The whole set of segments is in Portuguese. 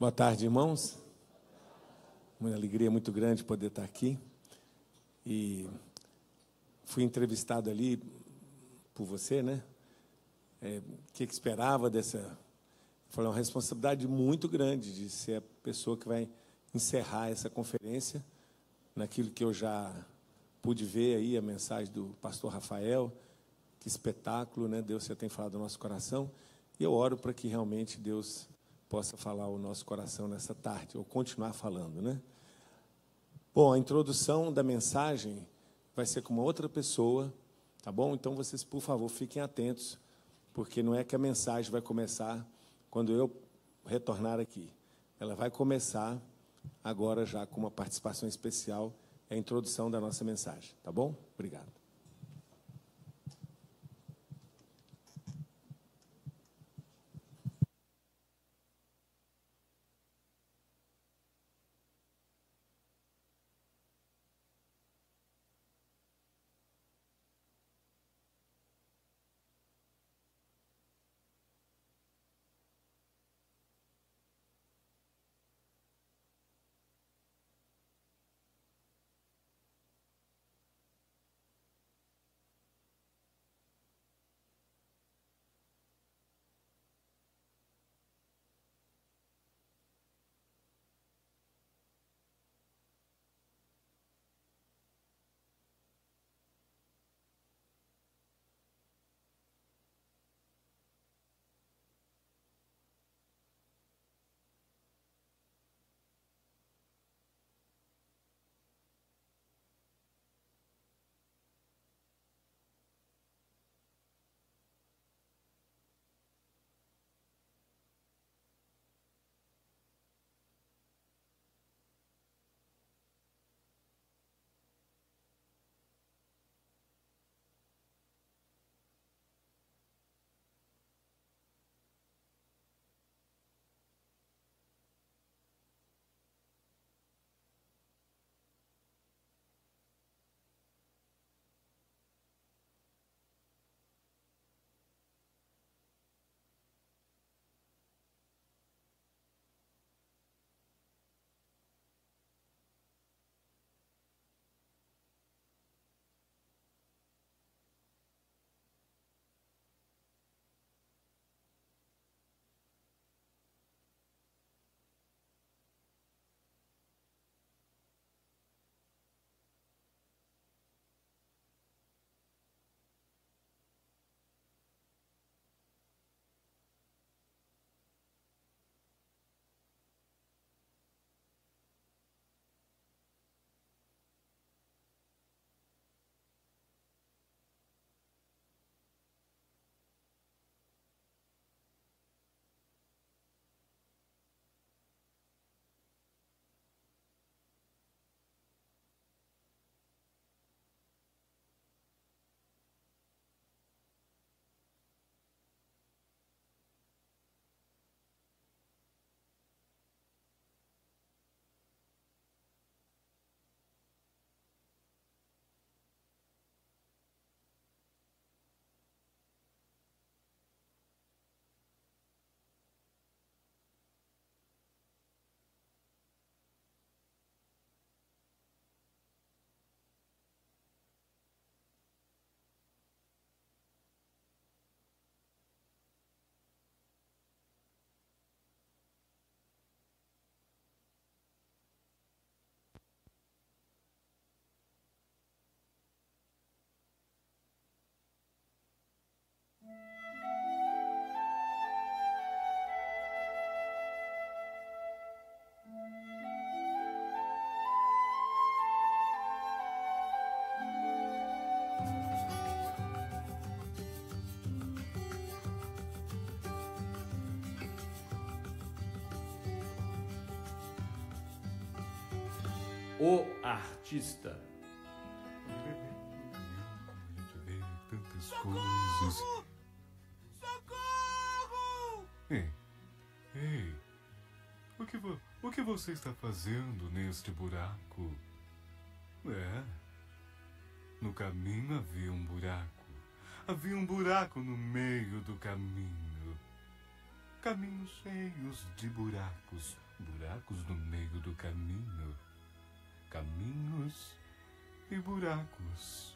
Boa tarde, irmãos. Uma alegria muito grande poder estar aqui. E fui entrevistado ali por você, né? O que esperava dessa... Foi uma responsabilidade muito grande de ser a pessoa que vai encerrar essa conferência, naquilo que eu já pude ver aí, a mensagem do pastor Rafael. Que espetáculo, né? Deus já tem falado no nosso coração. E eu oro para que realmente Deus possa falar o nosso coração nessa tarde, ou continuar falando, né? Bom, a introdução da mensagem vai ser com uma outra pessoa, tá bom? Então, vocês, por favor, fiquem atentos, porque não é que a mensagem vai começar quando eu retornar aqui. Ela vai começar agora já com uma participação especial, é a introdução da nossa mensagem, tá bom? Obrigado. O artista. Tantas coisas. Socorro! Ei, o que você está fazendo neste buraco? No caminho havia um buraco. Havia um buraco no meio do caminho. Caminhos cheios de buracos. buracos no meio do caminho, caminhos e buracos,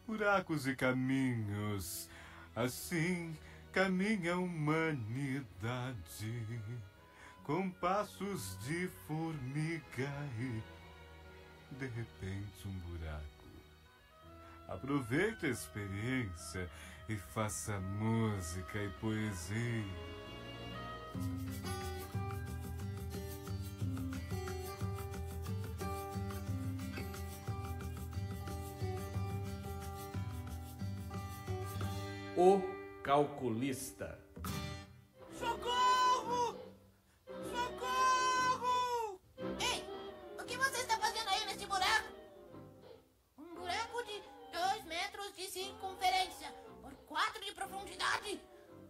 buracos e caminhos. Assim caminha a humanidade, com passos de formiga e, de repente, um buraco. Aproveite a experiência e faça música e poesia. O calculista. Socorro! Socorro! Ei, o que você está fazendo aí nesse buraco? Um buraco de 2 metros de circunferência por 4 de profundidade.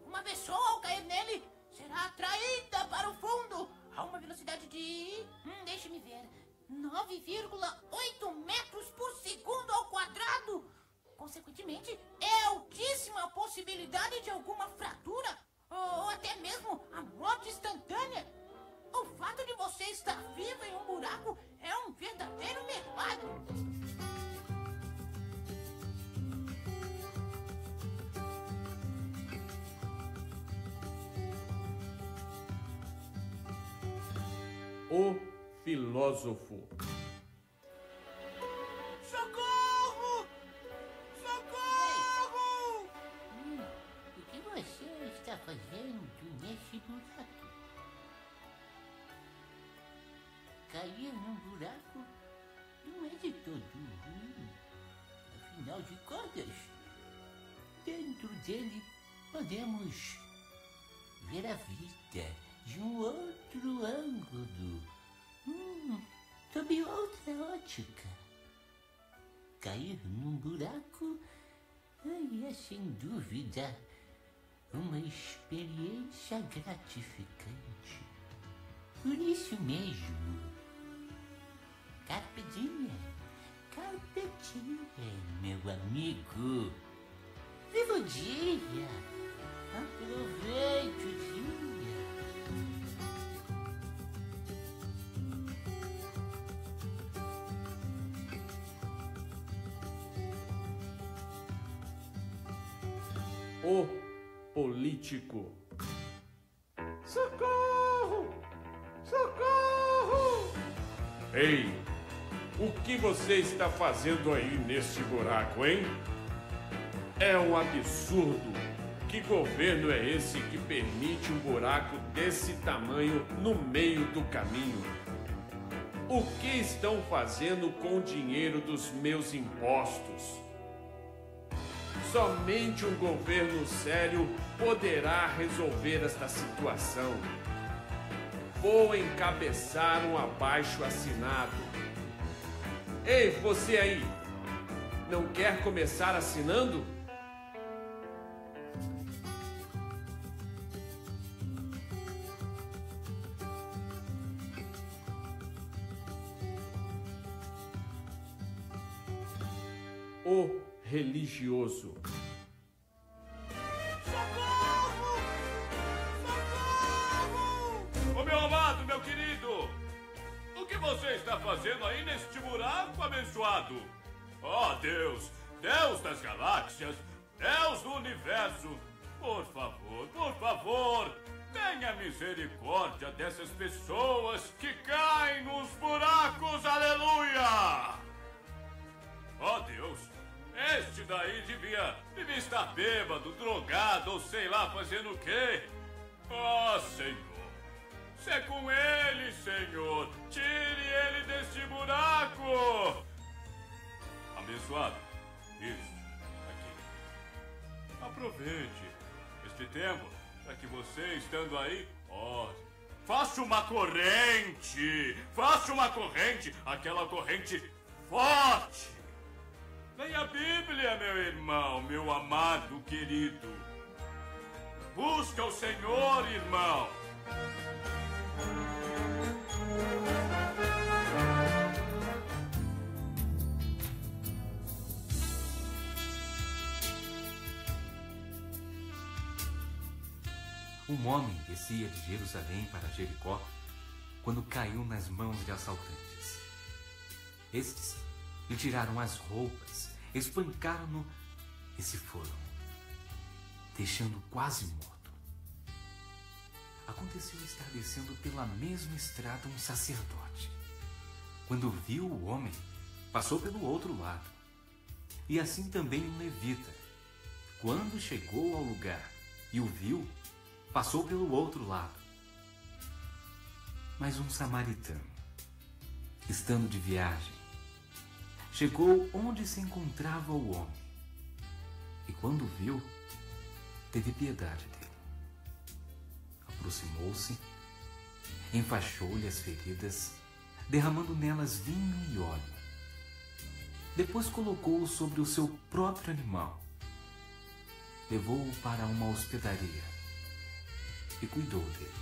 Uma pessoa, ao cair nele, será atraída para o fundo a uma velocidade de... deixe-me ver... 9,8 metros por segundo ao quadrado. Consequentemente, é altíssima a possibilidade de alguma fratura ou até mesmo a morte instantânea. O fato de você estar vivo em um buraco é um verdadeiro milagre. O filósofo. Socorro! Socorro! O que você está fazendo nesse buraco? Cair num buraco não é de todo ruim. Afinal de contas, dentro dele podemos ver a vida de um outro ângulo, sob outra ótica. Cair num buraco é, sem dúvida, uma experiência gratificante. Por isso mesmo, carpe diem, meu amigo. Viva o dia, aproveite o dia. O político. Socorro! Socorro! Ei, o que você está fazendo aí neste buraco, hein? É um absurdo. Que governo é esse que permite um buraco desse tamanho no meio do caminho? O que estão fazendo com o dinheiro dos meus impostos? Somente um governo sério poderá resolver esta situação. Vou encabeçar um abaixo-assinado. Ei, você aí! Não quer começar assinando? O religioso. Socorro! Socorro! Ô meu amado, meu querido, o que você está fazendo aí neste buraco abençoado? Ó Deus, Deus das galáxias, Deus do universo, por favor, tenha misericórdia dessas pessoas que caem nos buracos, aleluia! Ó Deus, este daí devia estar bêbado, drogado ou sei lá fazendo o quê? Ó Senhor, se é com ele, Senhor, tire ele deste buraco! Abençoado, isso, aqui. Aproveite este tempo para que você, estando aí, ore. Faça uma corrente, aquela corrente forte. Leia a Bíblia, meu irmão, meu amado querido. Busca o Senhor, irmão. Um homem descia de Jerusalém para Jericó quando caiu nas mãos de assaltantes. Estes lhe tiraram as roupas, espancaram-no e se foram, deixando quase morto. Aconteceu estar descendo pela mesma estrada um sacerdote. Quando viu o homem, passou pelo outro lado. E assim também um levita. Quando chegou ao lugar e o viu, passou pelo outro lado. Mas um samaritano, estando de viagem, chegou onde se encontrava o homem. E quando viu, teve piedade dele. Aproximou-se, enfaixou-lhe as feridas, derramando nelas vinho e óleo. Depois colocou-o sobre o seu próprio animal, levou-o para uma hospedaria e cuidou dele.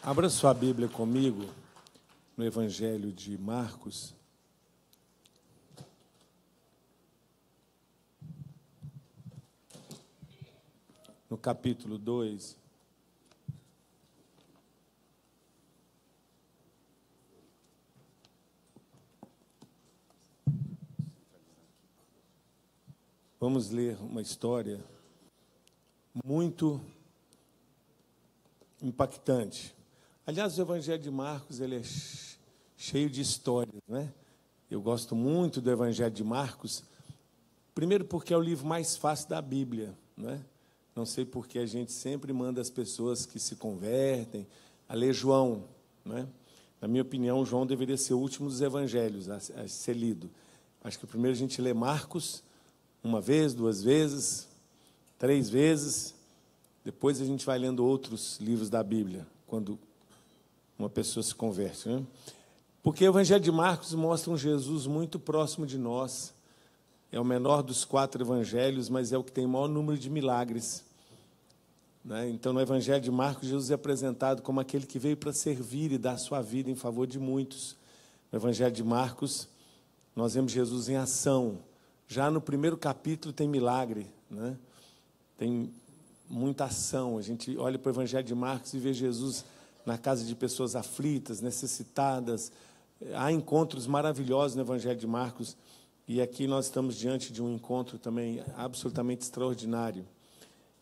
Abra sua Bíblia comigo no Evangelho de Marcos. No capítulo 2. Vamos ler uma história muito impactante. Aliás, o Evangelho de Marcos ele é cheio de histórias, né? Eu gosto muito do Evangelho de Marcos, primeiro porque é o livro mais fácil da Bíblia, né? Não sei porque a gente sempre manda as pessoas que se convertem a ler João, né? Na minha opinião, João deveria ser o último dos evangelhos a ser lido. Acho que primeiro a gente lê Marcos uma vez, 2 vezes, 3 vezes, depois a gente vai lendo outros livros da Bíblia, quando uma pessoa se converte, né? Porque o Evangelho de Marcos mostra um Jesus muito próximo de nós. É o menor dos 4 evangelhos, mas é o que tem o maior número de milagres, né? Então, no Evangelho de Marcos, Jesus é apresentado como aquele que veio para servir e dar sua vida em favor de muitos. No Evangelho de Marcos, nós vemos Jesus em ação. Já no primeiro capítulo tem milagre, né? Tem muita ação. A gente olha para o Evangelho de Marcos e vê Jesus na casa de pessoas aflitas, necessitadas. Há encontros maravilhosos no Evangelho de Marcos. E aqui nós estamos diante de um encontro também absolutamente extraordinário.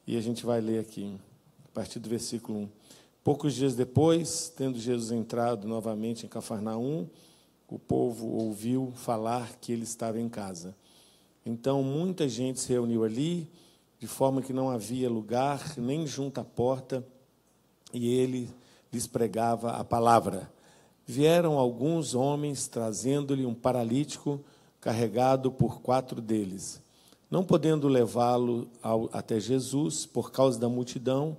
E a gente vai ler aqui, a partir do versículo 1. Poucos dias depois, tendo Jesus entrado novamente em Cafarnaum, o povo ouviu falar que ele estava em casa. Então, muita gente se reuniu ali, de forma que não havia lugar, nem junto à porta, e ele lhes pregava a palavra. Vieram alguns homens, trazendo-lhe um paralítico, carregado por 4 deles. Não podendo levá-lo até Jesus, por causa da multidão,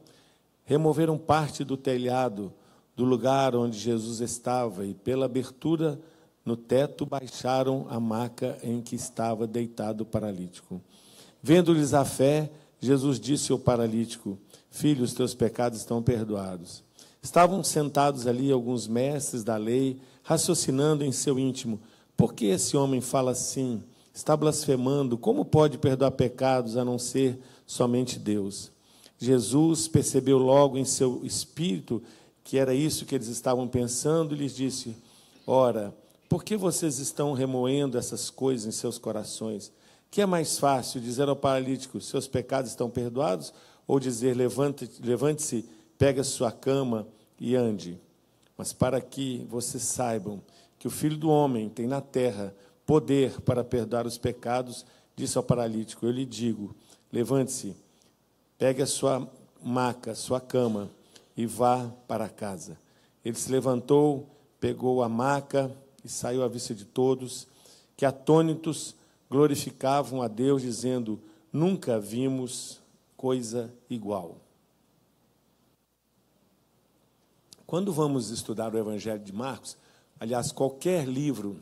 removeram parte do telhado do lugar onde Jesus estava, e pela abertura no teto baixaram a maca em que estava deitado o paralítico. Vendo-lhes a fé, Jesus disse ao paralítico: Filho, os teus pecados estão perdoados. Estavam sentados ali alguns mestres da lei, raciocinando em seu íntimo: por que esse homem fala assim? Está blasfemando. Como pode perdoar pecados a não ser somente Deus? Jesus percebeu logo em seu espírito que era isso que eles estavam pensando e lhes disse: Ora, por que vocês estão remoendo essas coisas em seus corações? Que é mais fácil, dizer ao paralítico: seus pecados estão perdoados? Ou dizer: levante-se, pegue a sua cama e ande? Mas para que vocês saibam que o Filho do Homem tem na terra poder para perdoar os pecados, disse ao paralítico: eu lhe digo, levante-se, pegue a sua maca, sua cama, e vá para casa. Ele se levantou, pegou a maca e saiu à vista de todos, que atônitos glorificavam a Deus, dizendo: nunca vimos coisa igual. Quando vamos estudar o Evangelho de Marcos, aliás, qualquer livro,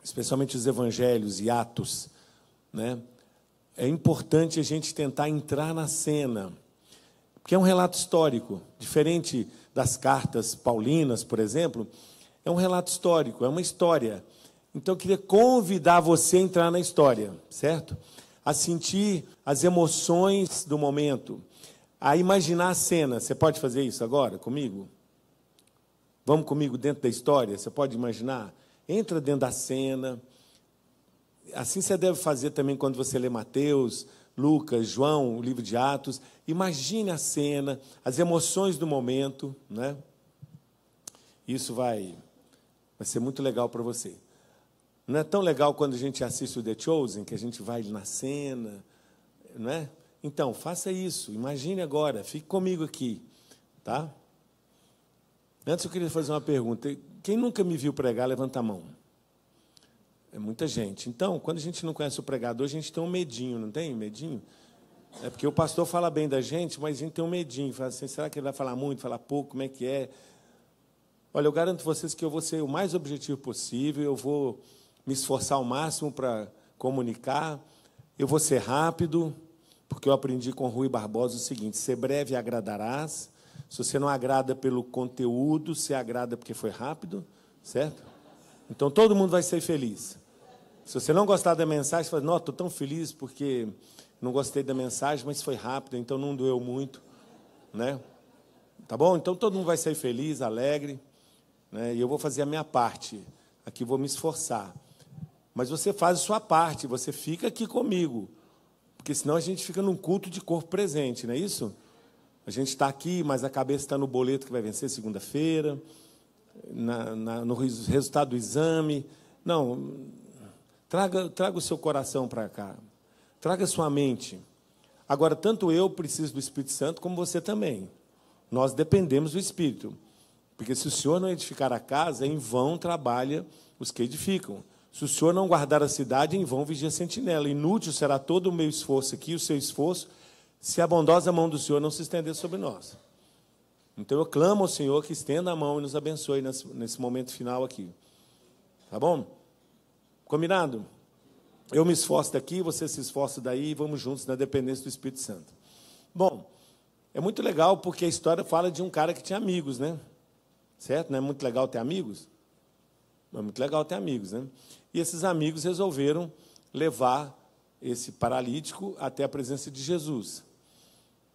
especialmente os Evangelhos e Atos, né, é importante a gente tentar entrar na cena, porque é um relato histórico, diferente das cartas paulinas, por exemplo, é um relato histórico, é uma história. Então, eu queria convidar você a entrar na história, certo? A sentir as emoções do momento, a imaginar a cena. Você pode fazer isso agora comigo? Vamos comigo dentro da história? Você pode imaginar? Entra dentro da cena. Assim você deve fazer também quando você lê Mateus, Lucas, João, o livro de Atos. Imagine a cena, as emoções do momento, né? Isso vai ser muito legal para você. Não é tão legal quando a gente assiste o The Chosen, que a gente vai na cena, não é? Então, faça isso. Imagine agora. Fique comigo aqui, tá? Antes eu queria fazer uma pergunta. Quem nunca me viu pregar, levanta a mão. É muita gente. Então, quando a gente não conhece o pregador, a gente tem um medinho, não tem medinho? É porque o pastor fala bem da gente, mas a gente tem um medinho. Fala assim, será que ele vai falar muito, falar pouco, como é que é? Olha, eu garanto a vocês que eu vou ser o mais objetivo possível, eu vou me esforçar ao máximo para comunicar, eu vou ser rápido, porque eu aprendi com Rui Barbosa o seguinte: ser breve agradarás. Se você não agrada pelo conteúdo, você agrada porque foi rápido, certo? Então, todo mundo vai ser feliz. Se você não gostar da mensagem, você fala: não, estou tão feliz porque não gostei da mensagem, mas foi rápido, então não doeu muito, né? Tá bom? Então, todo mundo vai ser feliz, alegre, né? E eu vou fazer a minha parte. Aqui vou me esforçar. Mas você faz a sua parte, você fica aqui comigo, porque senão a gente fica num culto de corpo presente, não é isso? A gente está aqui, mas a cabeça está no boleto que vai vencer segunda-feira, no resultado do exame. Não, traga o seu coração para cá, traga a sua mente. Agora, tanto eu preciso do Espírito Santo, como você também. Nós dependemos do Espírito, porque se o Senhor não edificar a casa, em vão trabalha os que edificam. Se o Senhor não guardar a cidade, em vão vigia a sentinela. Inútil será todo o meu esforço aqui, o seu esforço, se a bondosa mão do Senhor não se estender sobre nós. Então, eu clamo ao Senhor que estenda a mão e nos abençoe nesse momento final aqui. Tá bom? Combinado? Eu me esforço daqui, você se esforça daí, e vamos juntos na dependência do Espírito Santo. Bom, é muito legal porque a história fala de um cara que tinha amigos, né? Certo? Não é muito legal ter amigos? É muito legal ter amigos, né? E esses amigos resolveram levar esse paralítico até a presença de Jesus.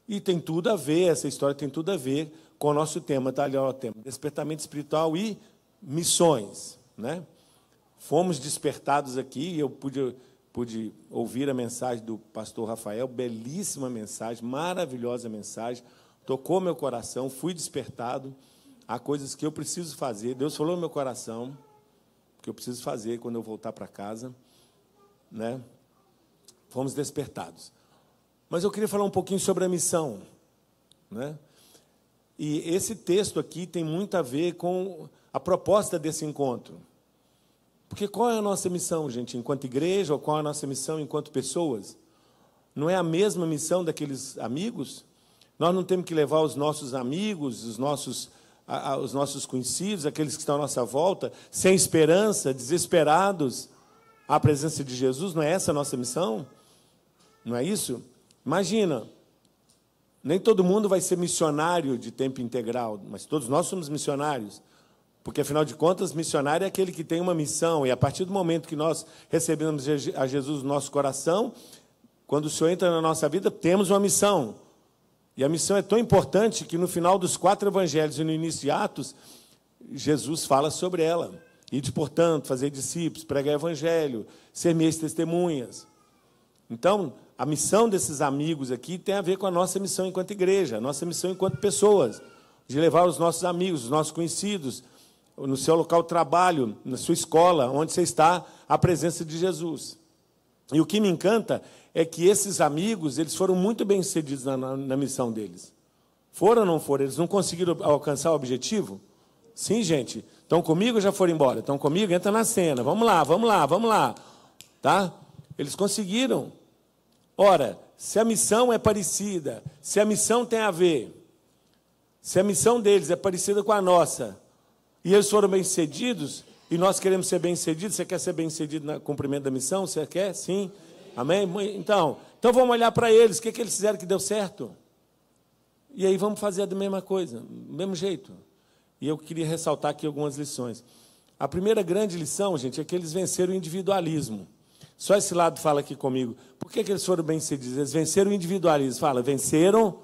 E tem tudo a ver, essa história tem tudo a ver com o nosso tema, tá ali, ó, o tema: despertamento espiritual e missões, né? fomos despertados aqui, eu pude ouvir a mensagem do pastor Rafael, belíssima mensagem, maravilhosa mensagem, tocou meu coração, fui despertado. Há coisas que eu preciso fazer, Deus falou no meu coração, que eu preciso fazer quando eu voltar para casa, né? Fomos despertados. Mas eu queria falar um pouquinho sobre a missão, né? E esse texto aqui tem muito a ver com a proposta desse encontro. Porque qual é a nossa missão, gente, enquanto igreja, ou qual é a nossa missão enquanto pessoas? Não é a mesma missão daqueles amigos? Nós não temos que levar os nossos amigos, os nossos conhecidos, aqueles que estão à nossa volta, sem esperança, desesperados, à presença de Jesus? Não é essa a nossa missão? Não é isso? Imagina, nem todo mundo vai ser missionário de tempo integral, mas todos nós somos missionários. Porque, afinal de contas, missionário é aquele que tem uma missão. E, a partir do momento que nós recebemos a Jesus no nosso coração, quando o Senhor entra na nossa vida, temos uma missão. E a missão é tão importante que, no final dos 4 evangelhos e no início de Atos, Jesus fala sobre ela. Ide, portanto, fazer discípulos, pregar evangelho, ser minhas testemunhas. Então, a missão desses amigos aqui tem a ver com a nossa missão enquanto igreja, a nossa missão enquanto pessoas, de levar os nossos amigos, os nossos conhecidos, no seu local de trabalho, na sua escola, onde você está, a presença de Jesus. E o que me encanta é que esses amigos, eles foram muito bem-sucedidos na missão deles. Foram ou não foram? Eles não conseguiram alcançar o objetivo? Sim, gente. Estão comigo ou já foram embora? Estão comigo? Entra na cena. Vamos lá, vamos lá, vamos lá. Tá? Eles conseguiram. Ora, se a missão é parecida, se a missão tem a ver, se a missão deles é parecida com a nossa, e eles foram bem-sucedidos, e nós queremos ser bem-sucedidos, você quer ser bem-sucedido no cumprimento da missão? Você quer? Sim. Amém? Então vamos olhar para eles, o que eles fizeram que deu certo? E aí vamos fazer a mesma coisa, do mesmo jeito. E eu queria ressaltar aqui algumas lições. A primeira grande lição, gente, é que eles venceram o individualismo. Só esse lado fala aqui comigo. Por que eles foram bem-sucedidos? Eles venceram o individualismo. Fala, venceram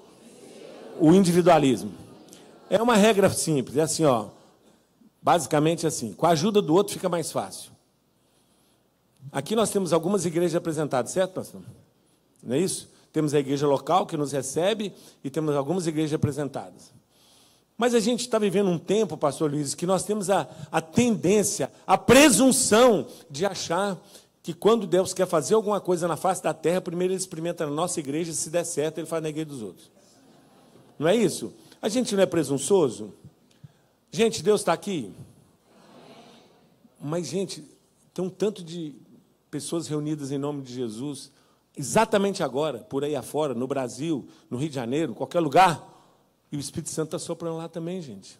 o individualismo. É uma regra simples, é assim, ó. Basicamente assim, com a ajuda do outro fica mais fácil. Aqui nós temos algumas igrejas apresentadas, certo, pastor? Não é isso? Temos a igreja local que nos recebe e temos algumas igrejas apresentadas. Mas a gente está vivendo um tempo, pastor Luiz, que nós temos a tendência, a presunção de achar que quando Deus quer fazer alguma coisa na face da terra, primeiro Ele experimenta na nossa igreja, se der certo, Ele faz na igreja dos outros. Não é isso? A gente não é presunçoso? Gente, Deus está aqui. Mas, gente, tem um tanto de pessoas reunidas em nome de Jesus, exatamente agora, por aí afora, no Brasil, no Rio de Janeiro, em qualquer lugar, e o Espírito Santo está soprando lá também, gente.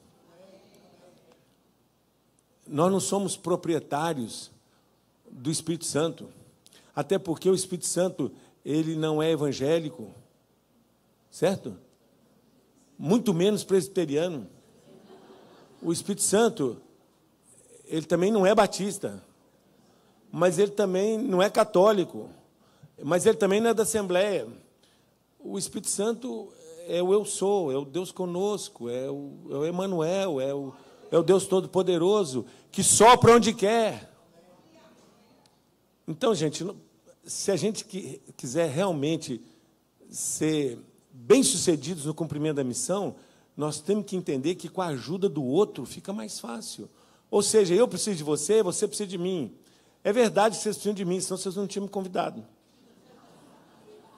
Nós não somos proprietários do Espírito Santo, até porque o Espírito Santo, ele não é evangélico, certo? Muito menos presbiteriano. O Espírito Santo, ele também não é batista, mas ele também não é católico, mas ele também não é da Assembleia. O Espírito Santo é o eu sou, é o Deus conosco, é o Emanuel, é o Deus Todo-Poderoso, que sopra onde quer. Então, gente, se a gente quiser realmente ser bem-sucedidos no cumprimento da missão, nós temos que entender que com a ajuda do outro fica mais fácil. Ou seja, eu preciso de você, você precisa de mim. É verdade que vocês precisam de mim, senão vocês não tinham me convidado.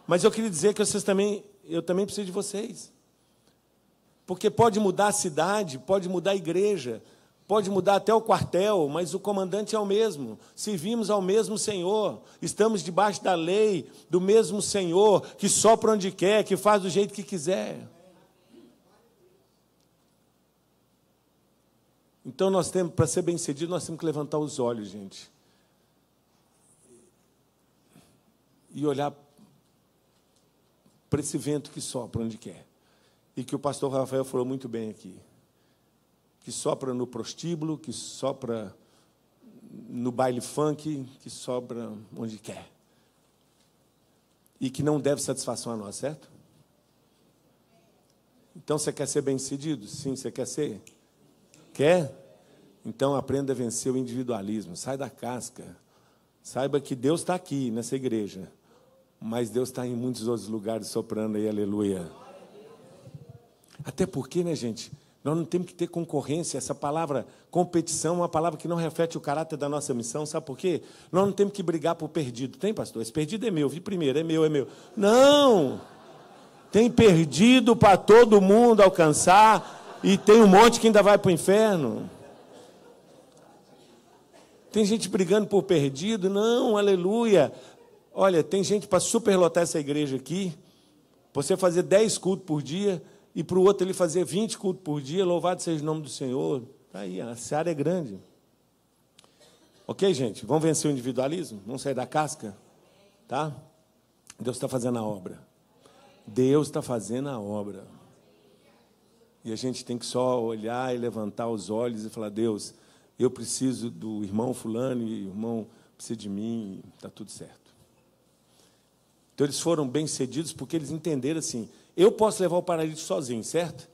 Mas eu queria dizer que eu também preciso de vocês. Porque pode mudar a cidade, pode mudar a igreja, pode mudar até o quartel, mas o comandante é o mesmo. Servimos ao mesmo Senhor, estamos debaixo da lei do mesmo Senhor, que sopra onde quer, que faz do jeito que quiser. Então, nós temos, para ser bem-sucedido, nós temos que levantar os olhos, gente. E olhar para esse vento que sopra onde quer. E que o pastor Rafael falou muito bem aqui. Que sopra no prostíbulo, que sopra no baile funk, que sopra onde quer. E que não deve satisfação a nós, certo? Então, você quer ser bem-sucedido? Sim, você quer ser? Quer? Então, aprenda a vencer o individualismo. Sai da casca. Saiba que Deus está aqui, nessa igreja. Mas Deus está em muitos outros lugares soprando aí, aleluia. Até porque, né, gente? Nós não temos que ter concorrência. Essa palavra competição é uma palavra que não reflete o caráter da nossa missão. Sabe por quê? Nós não temos que brigar por perdido. Tem, pastor? Esse perdido é meu. Vi primeiro, é meu, é meu. Não! Tem perdido para todo mundo alcançar. E tem um monte que ainda vai para o inferno. Tem gente brigando por perdido? Não, aleluia. Olha, tem gente para superlotar essa igreja aqui. Você fazer 10 cultos por dia e para o outro ele fazer 20 cultos por dia. Louvado seja o nome do Senhor. Está aí, a seara é grande. Ok, gente? Vamos vencer o individualismo? Vamos sair da casca? Tá? Deus está fazendo a obra. Deus está fazendo a obra. E a gente tem que só olhar e levantar os olhos e falar, Deus, eu preciso do irmão fulano e o irmão precisa de mim, está tudo certo. Então, eles foram bem-sucedidos porque eles entenderam assim, eu posso levar o paralítico sozinho, certo?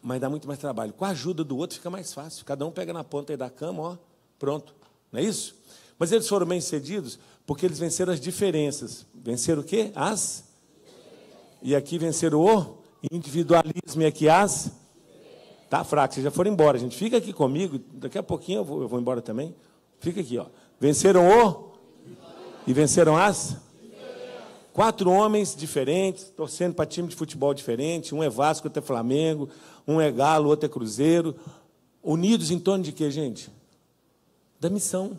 Mas dá muito mais trabalho. Com a ajuda do outro fica mais fácil. Cada um pega na ponta aí da cama, ó, pronto. Não é isso? Mas eles foram bem-sucedidos porque eles venceram as diferenças. Venceram o quê? E aqui venceram o individualismo. E aqui Tá fraco, vocês já foram embora, gente. Fica aqui comigo, daqui a pouquinho eu vou embora também. Fica aqui, ó. Venceram e venceram 4 homens diferentes, torcendo para time de futebol diferente. Um é Vasco, outro é Flamengo. Um é Galo, outro é Cruzeiro. Unidos em torno de quê, gente? Da missão.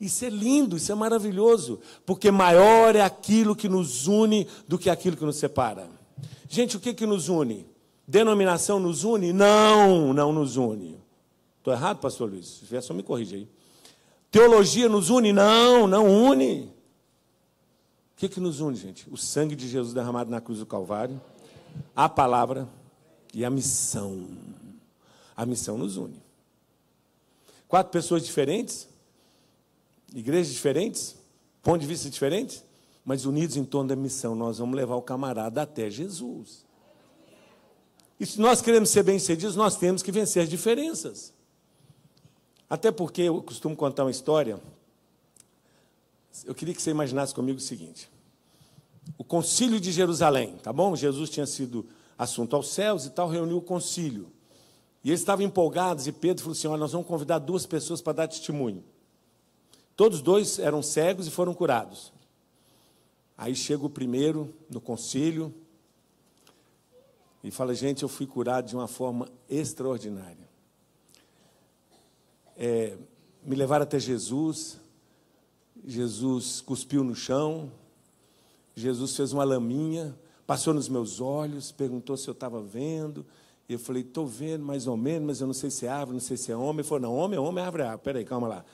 Isso é lindo, isso é maravilhoso. Porque maior é aquilo que nos une do que aquilo que nos separa. Gente, o que nos une? Denominação nos une? Não, não nos une. Estou errado, pastor Luiz? Se tiver, só me corrija aí. Teologia nos une? Não, não une. O que nos une, gente? O sangue de Jesus derramado na cruz do Calvário, a palavra e a missão. A missão nos une. 4 pessoas diferentes, igrejas diferentes, pontos de vista diferentes, mas unidos em torno da missão. Nós vamos levar o camarada até Jesus. E se nós queremos ser bem-sucedidos, nós temos que vencer as diferenças. Até porque eu costumo contar uma história. Eu queria que você imaginasse comigo o seguinte. O concílio de Jerusalém, tá bom? Jesus tinha sido assunto aos céus e tal, reuniu o concílio. E eles estavam empolgados e Pedro falou assim, olha, nós vamos convidar 2 pessoas para dar testemunho. Todos 2 eram cegos e foram curados. Aí chega o primeiro no concílio e fala, gente, eu fui curado de uma forma extraordinária. Me levaram até Jesus, Jesus cuspiu no chão, Jesus fez uma laminha, passou nos meus olhos, perguntou se eu estava vendo, e eu falei, estou vendo mais ou menos, mas eu não sei se é árvore, não sei se é homem. Ele falou, não, homem é homem, árvore é árvore. Espera aí, calma lá.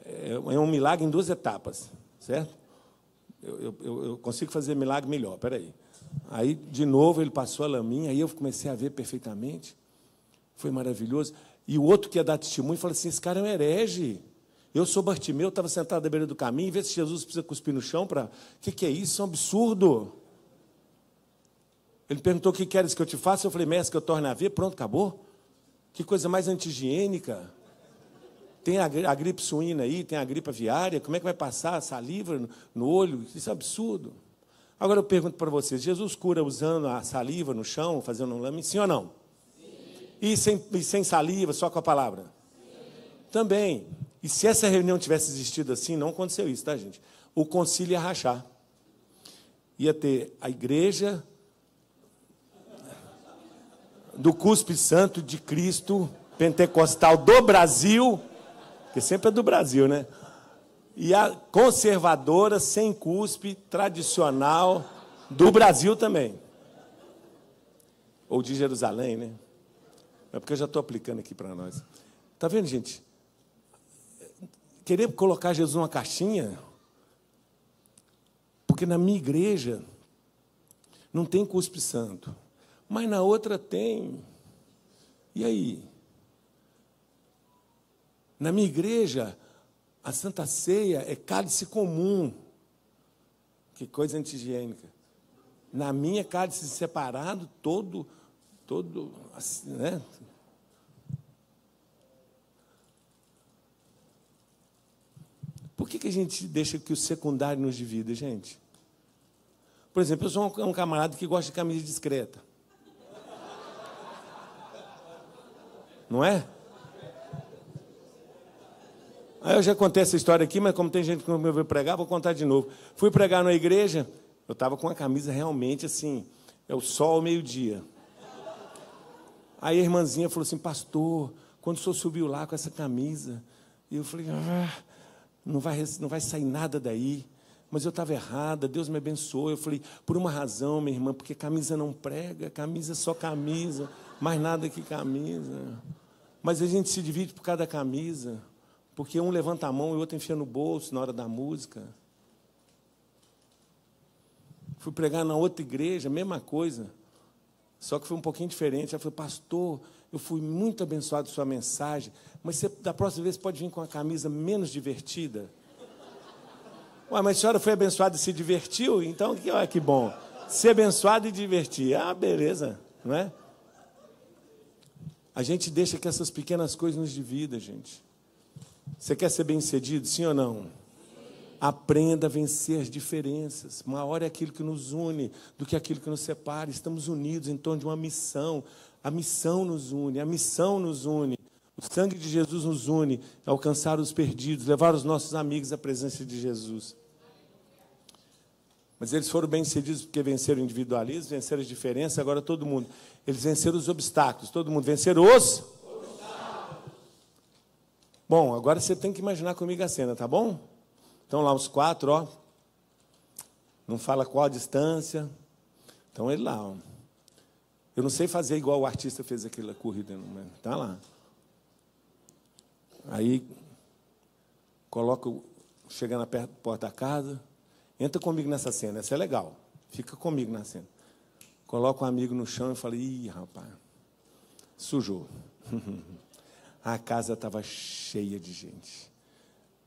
É um milagre em 2 etapas, certo? Eu consigo fazer milagre melhor, espera aí. Aí, de novo, ele passou a laminha, aí eu comecei a ver perfeitamente, foi maravilhoso. E o outro que ia dar testemunho falou assim, esse cara é um herege. Eu sou Bartimeu, estava sentado à beira do caminho, e vê se Jesus precisa cuspir no chão para... O que é isso? Isso é um absurdo. Ele perguntou, o que queres que eu te faça? Eu falei, mestre, que eu torne a ver. Pronto, acabou. Que coisa mais anti-higiênica. Tem a gripe suína aí, tem a gripe aviária, como é que vai passar saliva no olho? Isso é absurdo. Agora eu pergunto para vocês, Jesus cura usando a saliva no chão, fazendo um lame, sim ou não? Sim. E sem saliva, só com a palavra? Sim. Também. E se essa reunião tivesse existido assim, não aconteceu isso, tá, gente? O concílio ia rachar. Ia ter a igreja do Cuspe Santo de Cristo, pentecostal do Brasil, que sempre é do Brasil, né? E a conservadora, sem cuspe, tradicional, do Brasil também. Ou de Jerusalém, né? É porque eu já estou aplicando aqui para nós. Está vendo, gente? Querer colocar Jesus numa caixinha, porque na minha igreja não tem cuspe santo, mas na outra tem. E aí? Na minha igreja, a Santa Ceia é cálice comum. Que coisa anti-higiênica. Na minha, cálice separado, todo, assim, né? que a gente deixa que o secundário nos divida, gente? Por exemplo, eu sou um camarada que gosta de camisa discreta. Não é? Aí eu já contei essa história aqui, mas como tem gente que não me ouviu pregar, vou contar de novo. Fui pregar na igreja, eu estava com uma camisa realmente assim, é o sol ao meio-dia. Aí a irmãzinha falou assim, pastor, quando o senhor subiu lá com essa camisa, e eu falei, não vai sair nada daí. Mas eu estava errada, Deus me abençoou. Eu falei, por uma razão, minha irmã, porque camisa não prega, camisa é só camisa, mais nada que camisa. Mas a gente se divide por cada camisa, porque um levanta a mão e o outro enfia no bolso na hora da música. Fui pregar na outra igreja, mesma coisa, só que foi um pouquinho diferente. Ela falou, pastor, eu fui muito abençoado com sua mensagem, mas você, da próxima vez, pode vir com uma camisa menos divertida? Ué, mas a senhora foi abençoada e se divertiu? Então, que bom. Ser abençoado e divertir. Ah, beleza, não é? A gente deixa que essas pequenas coisas nos dividam, gente. Você quer ser bem-sucedido, sim ou não? Aprenda a vencer as diferenças. Maior é aquilo que nos une do que aquilo que nos separa. Estamos unidos em torno de uma missão. A missão nos une, a missão nos une. O sangue de Jesus nos une a alcançar os perdidos, levar os nossos amigos à presença de Jesus. Mas eles foram bem-sucedidos porque venceram o individualismo, venceram as diferenças, agora todo mundo. Eles venceram os obstáculos, todo mundo venceram os obstáculos. Bom, agora você tem que imaginar comigo a cena, tá bom? Então lá os 4, ó. Não fala qual a distância. Então ele lá, ó. Eu não sei fazer igual o artista fez aquela corrida, mas tá lá. Aí, chegando perto da porta da casa, entra comigo nessa cena, essa é legal, fica comigo na cena. Coloca um amigo no chão e fala, ih, rapaz, sujou. A casa estava cheia de gente.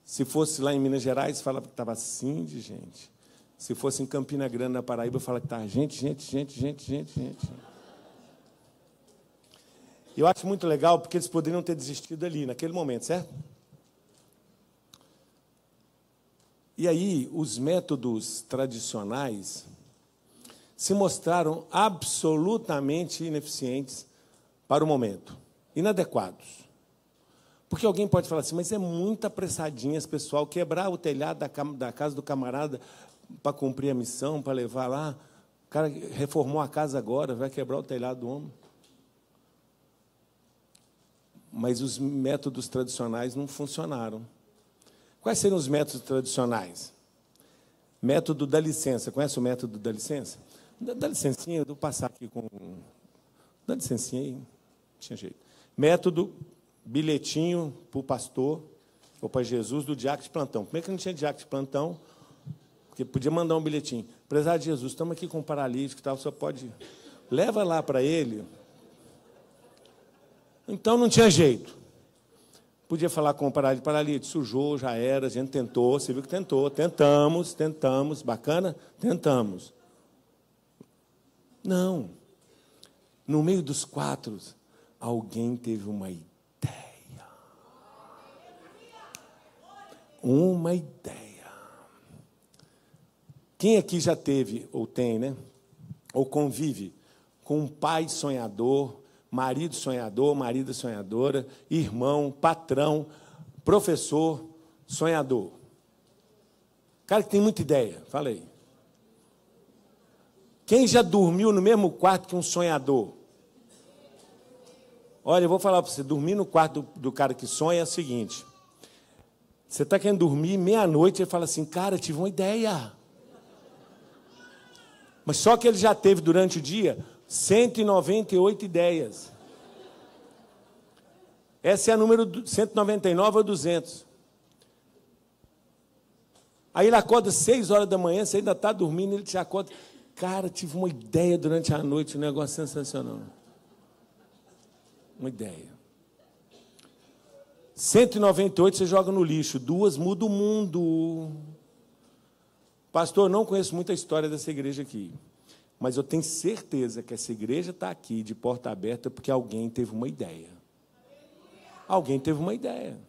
Se fosse lá em Minas Gerais, fala que estava assim de gente. Se fosse em Campina Grande, na Paraíba, fala que estava gente. Eu acho muito legal, porque eles poderiam ter desistido ali, naquele momento, certo? E aí, os métodos tradicionais se mostraram absolutamente ineficientes para o momento, inadequados. Porque alguém pode falar assim, mas é muito apressadinho esse pessoal quebrar o telhado da casa do camarada para cumprir a missão, para levar lá. O cara reformou a casa agora, vai quebrar o telhado do homem. Mas os métodos tradicionais não funcionaram. Quais seriam os métodos tradicionais? Método da licença. Conhece o método da licença? Dá licencinha, eu vou passar aqui com... Dá licencinha aí, não tinha jeito. Método, bilhetinho para o pastor, ou para Jesus, do diácono de plantão. Como é que não tinha diácono de plantão? Porque podia mandar um bilhetinho. Prezado de Jesus, estamos aqui com um paralítico e tal, só pode... Leva lá para ele... Então, não tinha jeito. Podia falar com o paralítico, sujou, já era, a gente tentou, você viu que tentou, tentamos, bacana? Tentamos. Não. No meio dos 4, alguém teve uma ideia. Uma ideia. Quem aqui já teve, ou tem, né? Ou convive com um pai sonhador, marido sonhador, marida sonhadora, irmão, patrão, professor sonhador. Cara que tem muita ideia, fala aí. Quem já dormiu no mesmo quarto que um sonhador? Olha, eu vou falar para você, dormir no quarto do cara que sonha é o seguinte. Você está querendo dormir, meia-noite, ele fala assim, cara, tive uma ideia. Mas só que ele já teve, durante o dia, 198 ideias. Essa é a número 199 ou 200. Aí ele acorda 6 horas da manhã, você ainda está dormindo, ele te acorda. Cara, tive uma ideia durante a noite, um negócio sensacional. Uma ideia. 198 você joga no lixo, 2 muda o mundo. Pastor, eu não conheço muita história dessa igreja aqui, mas eu tenho certeza que essa igreja está aqui de porta aberta porque alguém teve uma ideia. Alguém teve uma ideia.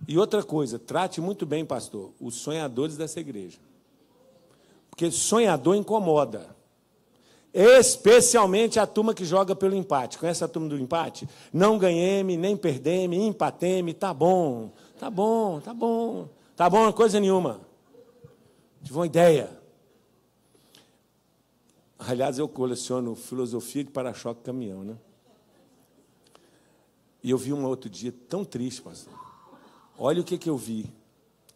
E outra coisa, trate muito bem, pastor, os sonhadores dessa igreja. Porque sonhador incomoda. Especialmente a turma que joga pelo empate. Conhece a turma do empate? Não ganhemos, nem perdemos, empatemos, tá bom, tá bom, tá bom. Tá bom, coisa nenhuma. Tive uma ideia. Aliás, eu coleciono filosofia de para-choque caminhão, né? E eu vi um outro dia tão triste, pastor. Olha o que eu vi.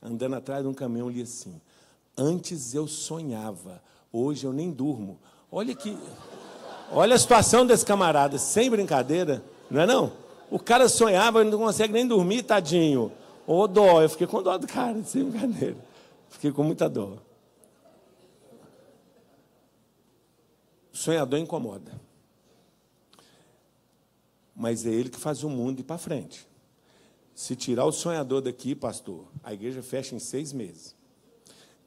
Andando atrás de um caminhão, li assim: antes eu sonhava, hoje eu nem durmo. Olha a situação desse camarada, sem brincadeira, não é não? O cara sonhava e não consegue nem dormir, tadinho. Ô, dó, eu fiquei com dó do cara, sem brincadeira. Fiquei com muita dó. O sonhador incomoda. Mas é ele que faz o mundo ir para frente. Se tirar o sonhador daqui, pastor, a igreja fecha em 6 meses.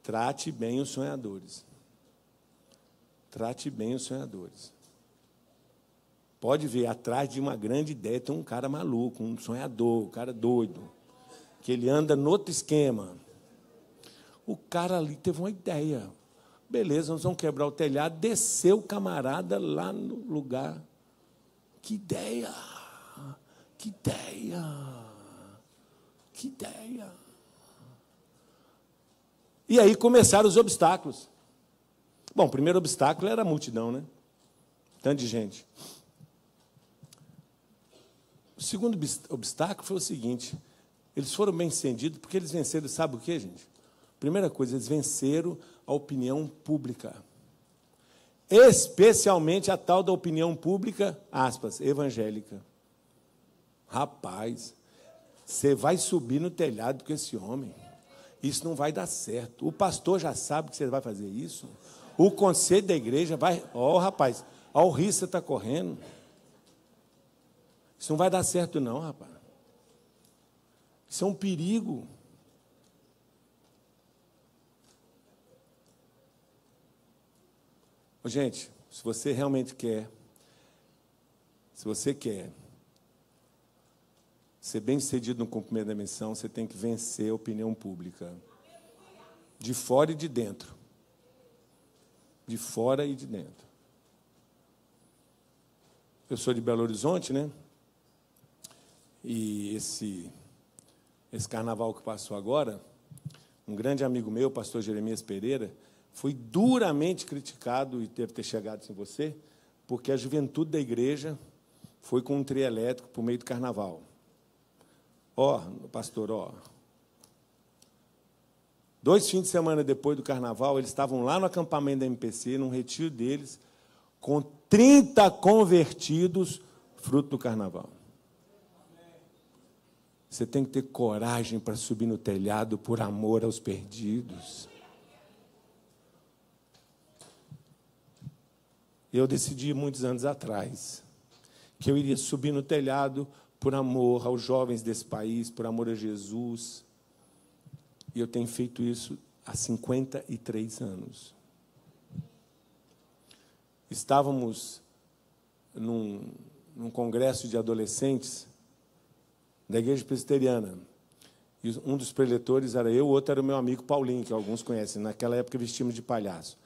Trate bem os sonhadores. Trate bem os sonhadores. Pode ver, atrás de uma grande ideia tem um cara maluco, um sonhador, um cara doido, que ele anda no outro esquema. O cara ali teve uma ideia. Beleza, nós vamos quebrar o telhado, desceu o camarada lá no lugar. Que ideia! Que ideia! Que ideia! E aí começaram os obstáculos. Bom, o primeiro obstáculo era a multidão, né? Tanto de gente. O segundo obstáculo foi o seguinte: eles foram bem-sucedidos porque eles venceram, sabe o quê, gente? Primeira coisa, eles venceram a opinião pública. Especialmente a tal da opinião pública, aspas, evangélica. Rapaz, você vai subir no telhado com esse homem. Isso não vai dar certo. O pastor já sabe que você vai fazer isso. O conselho da igreja vai... Ó, rapaz, ó, o risco que você está correndo. Isso não vai dar certo, não, rapaz. Isso é um perigo. Gente, se você realmente quer, se você quer ser bem-sucedido no cumprimento da missão, você tem que vencer a opinião pública. De fora e de dentro. De fora e de dentro. Eu sou de Belo Horizonte, né? E esse carnaval que passou agora, um grande amigo meu, o pastor Jeremias Pereira, foi duramente criticado, e deve ter chegado em você, porque a juventude da igreja foi com um trio elétrico para o meio do carnaval. Ó, pastor, ó. 2 fins de semana depois do carnaval, eles estavam lá no acampamento da MPC, num retiro deles, com 30 convertidos, fruto do carnaval. Você tem que ter coragem para subir no telhado por amor aos perdidos. Eu decidi, muitos anos atrás, que eu iria subir no telhado por amor aos jovens desse país, por amor a Jesus. E eu tenho feito isso há 53 anos. Estávamos num congresso de adolescentes da Igreja Presbiteriana. E um dos preletores era eu, o outro era o meu amigo Paulinho, que alguns conhecem. Naquela época vestimos de palhaço.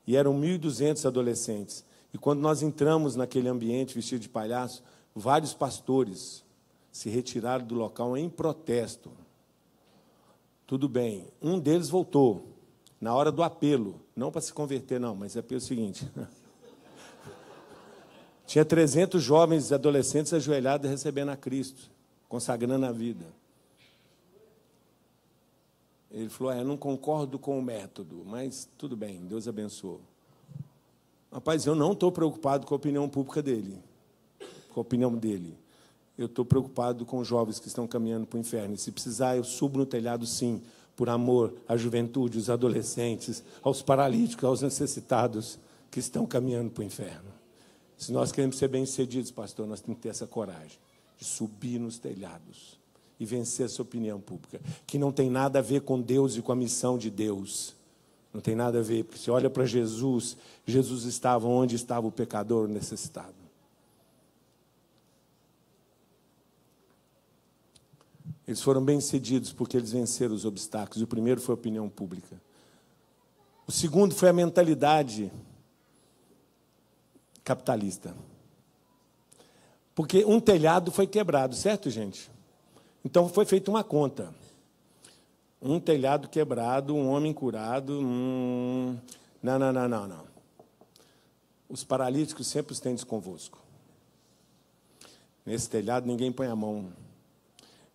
E eram 1.200 adolescentes. E quando nós entramos naquele ambiente vestido de palhaço, vários pastores se retiraram do local em protesto. Tudo bem, um deles voltou, na hora do apelo, não para se converter, não, mas é pelo seguinte. Tinha 300 jovens e adolescentes ajoelhados recebendo a Cristo, consagrando a vida. Ele falou, eu não concordo com o método, mas tudo bem, Deus abençoe. Rapaz, eu não estou preocupado com a opinião pública dele, com a opinião dele. Eu estou preocupado com os jovens que estão caminhando para o inferno. E se precisar, eu subo no telhado, sim, por amor à juventude, aos adolescentes, aos paralíticos, aos necessitados que estão caminhando para o inferno. Se nós queremos ser bem-sucedidos, pastor, nós temos que ter essa coragem de subir nos telhados e vencer essa opinião pública, que não tem nada a ver com Deus e com a missão de Deus. Não tem nada a ver, porque se olha para Jesus, Jesus estava onde estava o pecador necessitado. Eles foram bem-sucedidos porque eles venceram os obstáculos. O primeiro foi a opinião pública. O segundo foi a mentalidade capitalista. Porque um telhado foi quebrado, certo, gente? Então, foi feita uma conta. Um telhado quebrado, um homem curado. Não. Os paralíticos sempre os tendes convosco. Nesse telhado, ninguém põe a mão.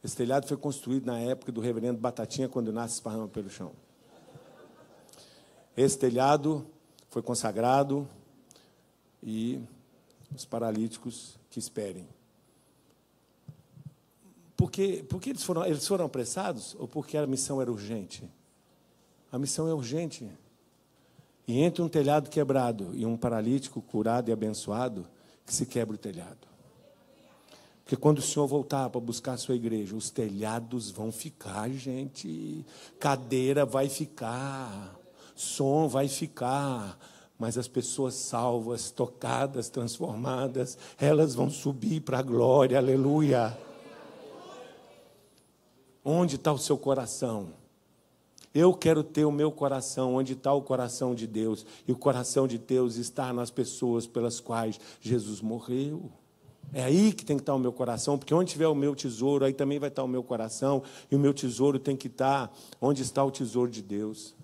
Esse telhado foi construído na época do reverendo Batatinha, quando nasce esparrama pelo chão. Esse telhado foi consagrado e os paralíticos que esperem. Por que eles foram apressados ou porque a missão era urgente? A missão é urgente. E entre um telhado quebrado e um paralítico curado e abençoado, que se quebra o telhado. Porque quando o Senhor voltar para buscar a sua igreja, os telhados vão ficar, gente. Cadeira vai ficar, som vai ficar, mas as pessoas salvas, tocadas, transformadas, elas vão subir para a glória, aleluia. Onde está o seu coração? Eu quero ter o meu coração, onde está o coração de Deus. E o coração de Deus está nas pessoas pelas quais Jesus morreu. É aí que tem que estar o meu coração, porque onde tiver o meu tesouro, aí também vai estar o meu coração, e o meu tesouro tem que estar onde está o tesouro de Deus.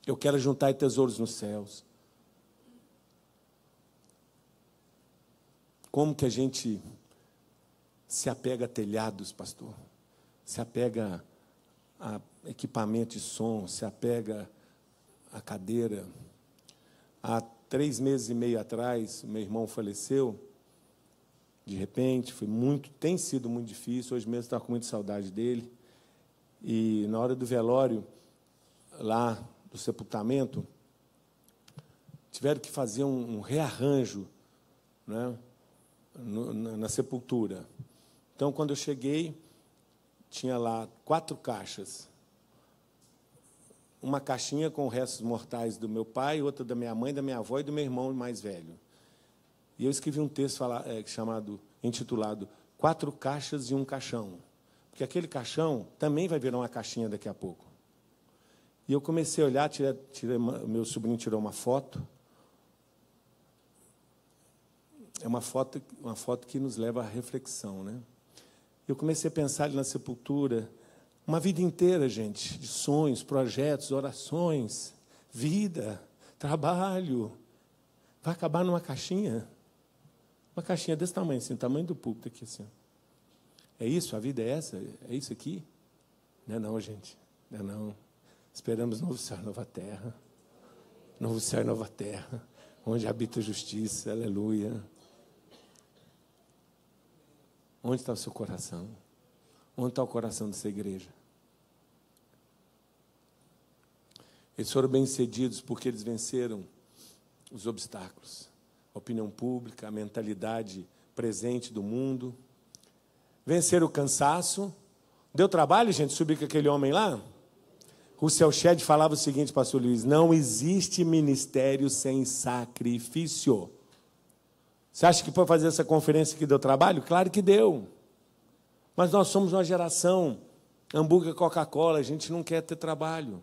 Eu quero juntar tesouros nos céus. Como que a gente se apega a telhados, pastor? Se apega a equipamento de som, se apega a cadeira. Há 3 meses e meio atrás, meu irmão faleceu. De repente, tem sido muito difícil. Hoje mesmo estava com muita saudade dele. E na hora do velório, lá do sepultamento, tiveram que fazer um rearranjo, né, na sepultura. Então, quando eu cheguei, tinha lá 4 caixas. Uma caixinha com restos mortais do meu pai, outra da minha mãe, da minha avó e do meu irmão mais velho. E eu escrevi um texto intitulado 4 caixas e um caixão. Porque aquele caixão também vai virar uma caixinha daqui a pouco. E eu comecei a olhar, meu sobrinho tirou uma foto. É uma foto que nos leva à reflexão, né? Eu comecei a pensar ali na sepultura, uma vida inteira, gente, de sonhos, projetos, orações, vida, trabalho. Vai acabar numa caixinha. Uma caixinha desse tamanho, assim, o tamanho do púlpito aqui, assim. É isso? A vida é essa? É isso aqui? Não é não, gente. Não é não. Esperamos novo céu e nova terra. Novo céu e nova terra, onde habita a justiça, aleluia. Onde está o seu coração? Onde está o coração dessa igreja? Eles foram bem-sucedidos porque eles venceram os obstáculos. A opinião pública, a mentalidade presente do mundo. Venceram o cansaço. Deu trabalho, gente, subir com aquele homem lá? Russell Shedd falava o seguinte, pastor Luiz: não existe ministério sem sacrifício. Você acha que para fazer essa conferência aqui deu trabalho? Claro que deu. Mas nós somos uma geração, hambúrguer, Coca-Cola, a gente não quer ter trabalho.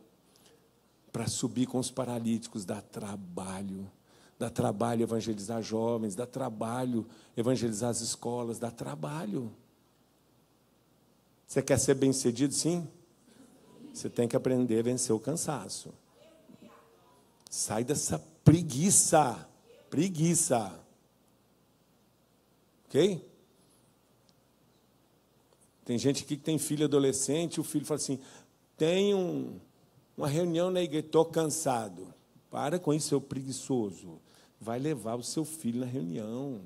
Para subir com os paralíticos dá trabalho. Dá trabalho evangelizar jovens, dá trabalho evangelizar as escolas, dá trabalho. Você quer ser bem-sucedido? Sim. Você tem que aprender a vencer o cansaço. Sai dessa preguiça. Preguiça. Ok? Tem gente aqui que tem filho adolescente, o filho fala assim, tem uma reunião na igreja, estou cansado. Para com isso, seu preguiçoso. Vai levar o seu filho na reunião.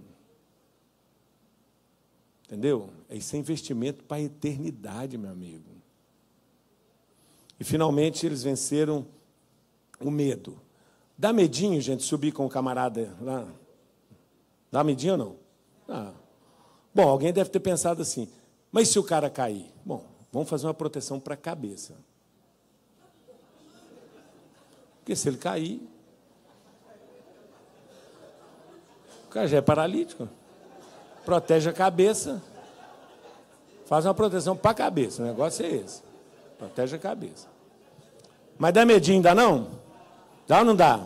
Entendeu? Isso é investimento para a eternidade, meu amigo. E, finalmente, eles venceram o medo. Dá medinho, gente, subir com o camarada lá? Dá medinho ou não? Ah. Bom, alguém deve ter pensado assim, mas se o cara cair? Bom, vamos fazer uma proteção para a cabeça. Porque se ele cair, o cara já é paralítico. Protege a cabeça. Faz uma proteção para a cabeça. O negócio é esse. Protege a cabeça. Mas dá medinho, dá não? Dá ou não dá?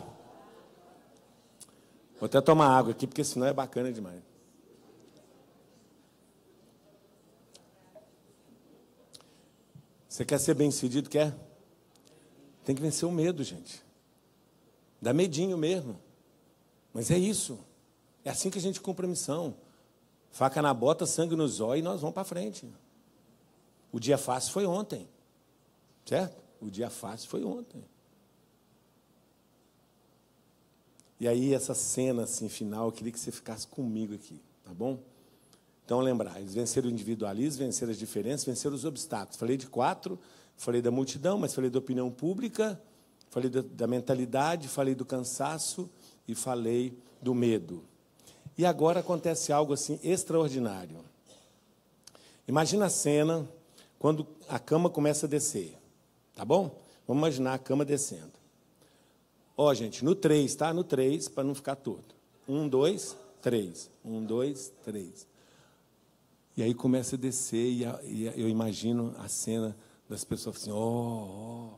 Vou até tomar água aqui, porque senão é bacana demais. Você quer ser bem-sucedido? Quer? Tem que vencer o medo, gente. Dá medinho mesmo. Mas é isso. É assim que a gente cumpre a missão. Faca na bota, sangue nos olhos e nós vamos para frente. O dia fácil foi ontem. Certo? O dia fácil foi ontem. E aí, essa cena assim, final, eu queria que você ficasse comigo aqui, tá bom? Então, lembrar, eles venceram o individualismo, venceram as diferenças, venceram os obstáculos. Falei de 4, falei da multidão, mas falei da opinião pública, falei da mentalidade, falei do cansaço e falei do medo. E agora acontece algo assim extraordinário. Imagina a cena quando a cama começa a descer, tá bom? Vamos imaginar a cama descendo. Ó, gente, no 3, tá? No 3, para não ficar torto. 1, 2, 3. 1, 2, 3. E aí começa a descer e eu imagino a cena das pessoas assim, ó.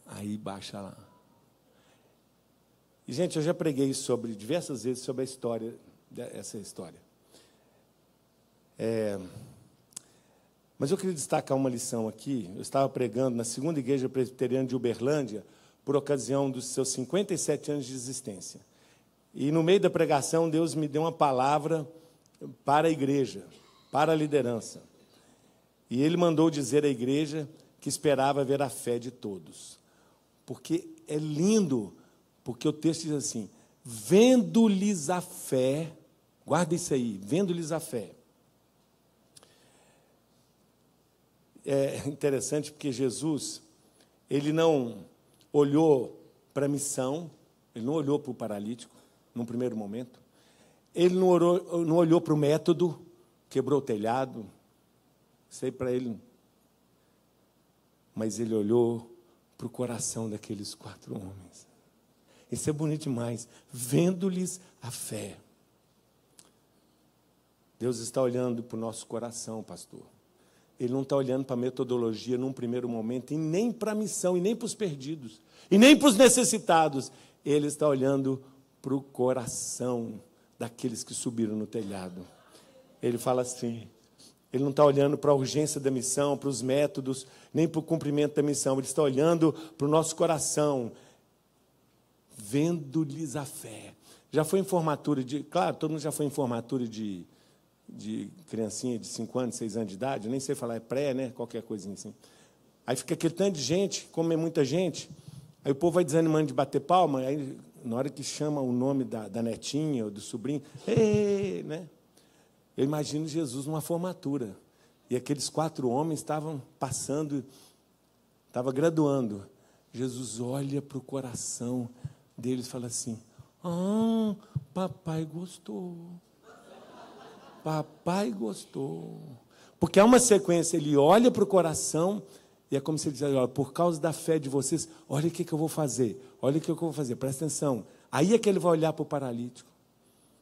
Aí baixa lá. E, gente, eu já preguei diversas vezes sobre a história, essa história. Mas eu queria destacar uma lição aqui. Eu estava pregando na 2ª Igreja Presbiteriana de Uberlândia, por ocasião dos seus 57 anos de existência. E, no meio da pregação, Deus me deu uma palavra para a igreja, para a liderança. E Ele mandou dizer à igreja que esperava ver a fé de todos. Porque é lindo, porque o texto diz assim, vendo-lhes a fé, guarda isso aí, vendo-lhes a fé. É interessante porque Jesus, ele não olhou para a missão, ele não olhou para o paralítico, num primeiro momento. Ele não olhou para o método, quebrou o telhado, sei para ele. Mas ele olhou para o coração daqueles 4 homens. Isso é bonito demais, vendo-lhes a fé. Deus está olhando para o nosso coração, pastor. Ele não está olhando para a metodologia num primeiro momento, e nem para a missão, e nem para os perdidos, e nem para os necessitados. Ele está olhando para o coração daqueles que subiram no telhado. Ele fala assim, ele não está olhando para a urgência da missão, para os métodos, nem para o cumprimento da missão. Ele está olhando para o nosso coração, vendo-lhes a fé. Já foi em formatura claro, todo mundo já foi em formatura de criancinha de 5 anos, 6 anos de idade, eu nem sei falar, é pré, né? Qualquer coisinha assim. Aí fica aquele tanto de gente, como é muita gente, aí o povo vai desanimando de bater palma, aí na hora que chama o nome da netinha ou do sobrinho, né? Eu imagino Jesus numa formatura, e aqueles 4 homens estavam passando, estava graduando. Jesus olha para o coração deles e fala assim, papai gostou. Papai gostou. Porque há uma sequência, ele olha para o coração, e é como se ele dissesse, olha, por causa da fé de vocês, olha o que eu vou fazer, olha o que eu vou fazer, presta atenção. Aí é que ele vai olhar para o paralítico.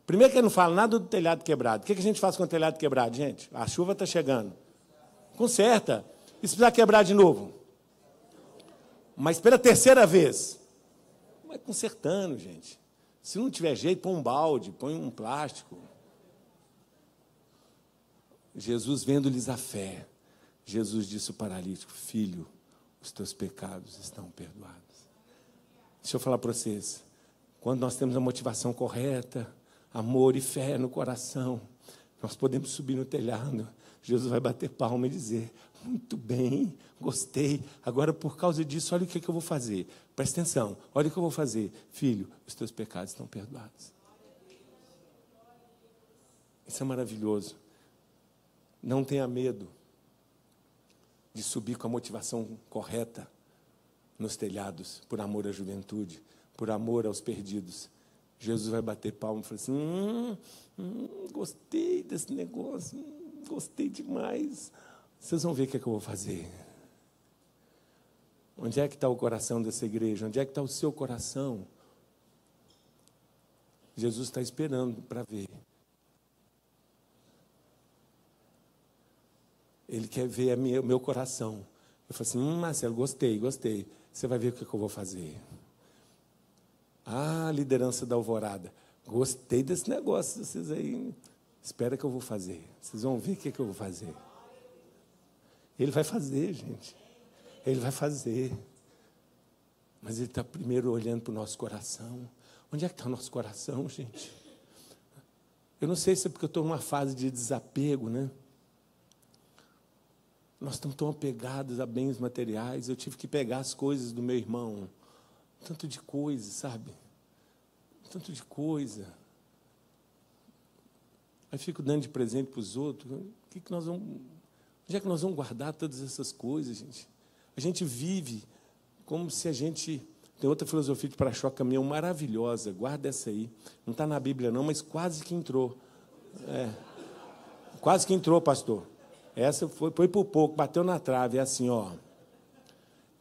Primeiro que ele não fala nada do telhado quebrado. O que a gente faz com o telhado quebrado, gente? A chuva está chegando. Conserta. E se precisar quebrar de novo? Mas pela 3ª vez. Vai consertando, gente. Se não tiver jeito, põe um balde, põe um plástico. Jesus, vendo-lhes a fé, Jesus disse ao paralítico, filho, os teus pecados estão perdoados. Deixa eu falar para vocês, quando nós temos a motivação correta, amor e fé no coração, nós podemos subir no telhado, Jesus vai bater palma e dizer, muito bem, gostei, agora por causa disso, olha o que eu vou fazer, presta atenção, olha o que eu vou fazer, filho, os teus pecados estão perdoados. Isso é maravilhoso. Não tenha medo de subir com a motivação correta nos telhados, por amor à juventude, por amor aos perdidos. Jesus vai bater palma e falar assim, gostei desse negócio, gostei demais. Vocês vão ver o que é que eu vou fazer. Onde é que está o coração dessa igreja? Onde é que está o seu coração? Jesus está esperando para ver Ele quer ver o meu coração. Eu falei assim, Marcelo, gostei. Você vai ver o que eu vou fazer. Ah, liderança da Alvorada. Gostei desse negócio de vocês aí. Espera que eu vou fazer. Vocês vão ver o que eu vou fazer. Ele vai fazer, gente. Ele vai fazer. Mas Ele está primeiro olhando para o nosso coração. Onde é que está o nosso coração, gente? Eu não sei se é porque eu estou numa fase de desapego, né? Nós estamos tão apegados a bens materiais. Eu tive que pegar as coisas do meu irmão. Tanto de coisa, sabe? Tanto de coisa. Aí fico dando de presente para os outros. Onde é que nós vamos guardar todas essas coisas, gente? A gente vive como se a gente... Tem outra filosofia de para-choque caminhão maravilhosa. Guarda essa aí. Não está na Bíblia, não, mas quase que entrou. Quase que entrou, pastor. Essa foi por pouco, bateu na trave. É assim, ó.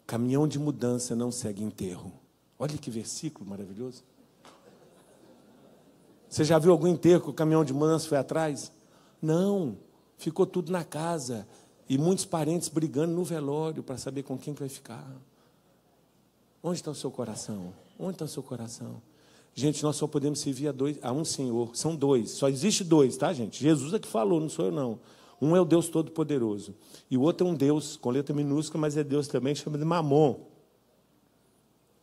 Caminhão de mudança não segue enterro. Olha que versículo maravilhoso. Você já viu algum enterro que o caminhão de mudança foi atrás? Não. Ficou tudo na casa. E muitos parentes brigando no velório para saber com quem vai ficar. Onde está o seu coração? Onde está o seu coração? Gente, nós só podemos servir a um Senhor. São dois. Só existe dois, tá, gente? Jesus é que falou, não sou eu, não. Um é o Deus Todo-Poderoso. E o outro é um Deus, com letra minúscula, mas é Deus também, chama de Mamon.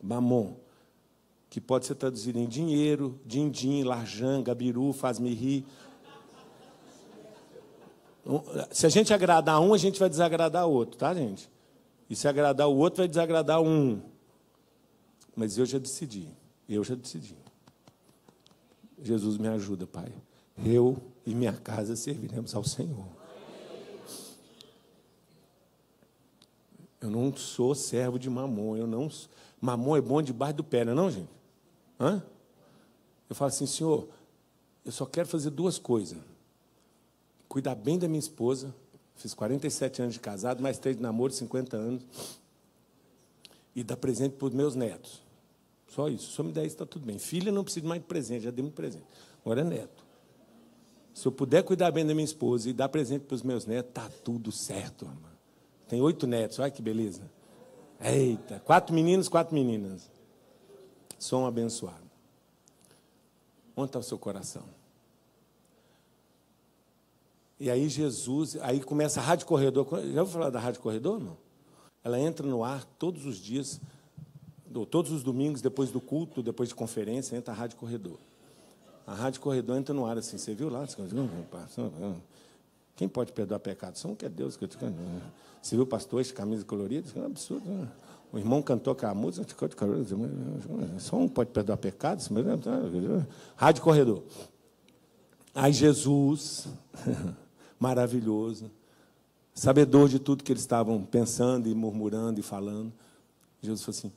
Mamon. Que pode ser traduzido em dinheiro, din-din, larjan, gabiru, faz-me rir. Se a gente agradar um, a gente vai desagradar o outro, tá, gente? E se agradar o outro, vai desagradar um. Mas eu já decidi. Jesus me ajuda, Pai. Eu e minha casa serviremos ao Senhor. Eu não sou servo de Mamon. Mamon é bom debaixo do pé, não é, gente? Hã? Eu falo assim, Senhor, eu só quero fazer duas coisas. Cuidar bem da minha esposa. Fiz 47 anos de casado, mais 3 de namoro, 50 anos. E dar presente para os meus netos. Só isso. Se eu me der isso, está tudo bem. Filha, não preciso mais de presente, já dei muito presente. Agora é neto. Se eu puder cuidar bem da minha esposa e dar presente para os meus netos, está tudo certo, irmão. Tem 8 netos, olha que beleza. Eita, 4 meninos, 4 meninas. Sou um abençoado. Onde está o seu coração? E aí Jesus, aí começa a Rádio Corredor. Já ouviu falar da Rádio Corredor, não? Ela entra no ar todos os dias, todos os domingos, depois do culto, depois de conferência, entra a Rádio Corredor. A Rádio Corredor entra no ar assim, você viu lá? Quem pode perdoar pecado? Só um que é Deus. Você viu o pastor de camisa colorida? É um absurdo. O irmão cantou aquela música, só um pode perdoar pecado? Rádio Corredor. Aí Jesus, maravilhoso, sabedor de tudo que eles estavam pensando e murmurando e falando, Jesus falou assim,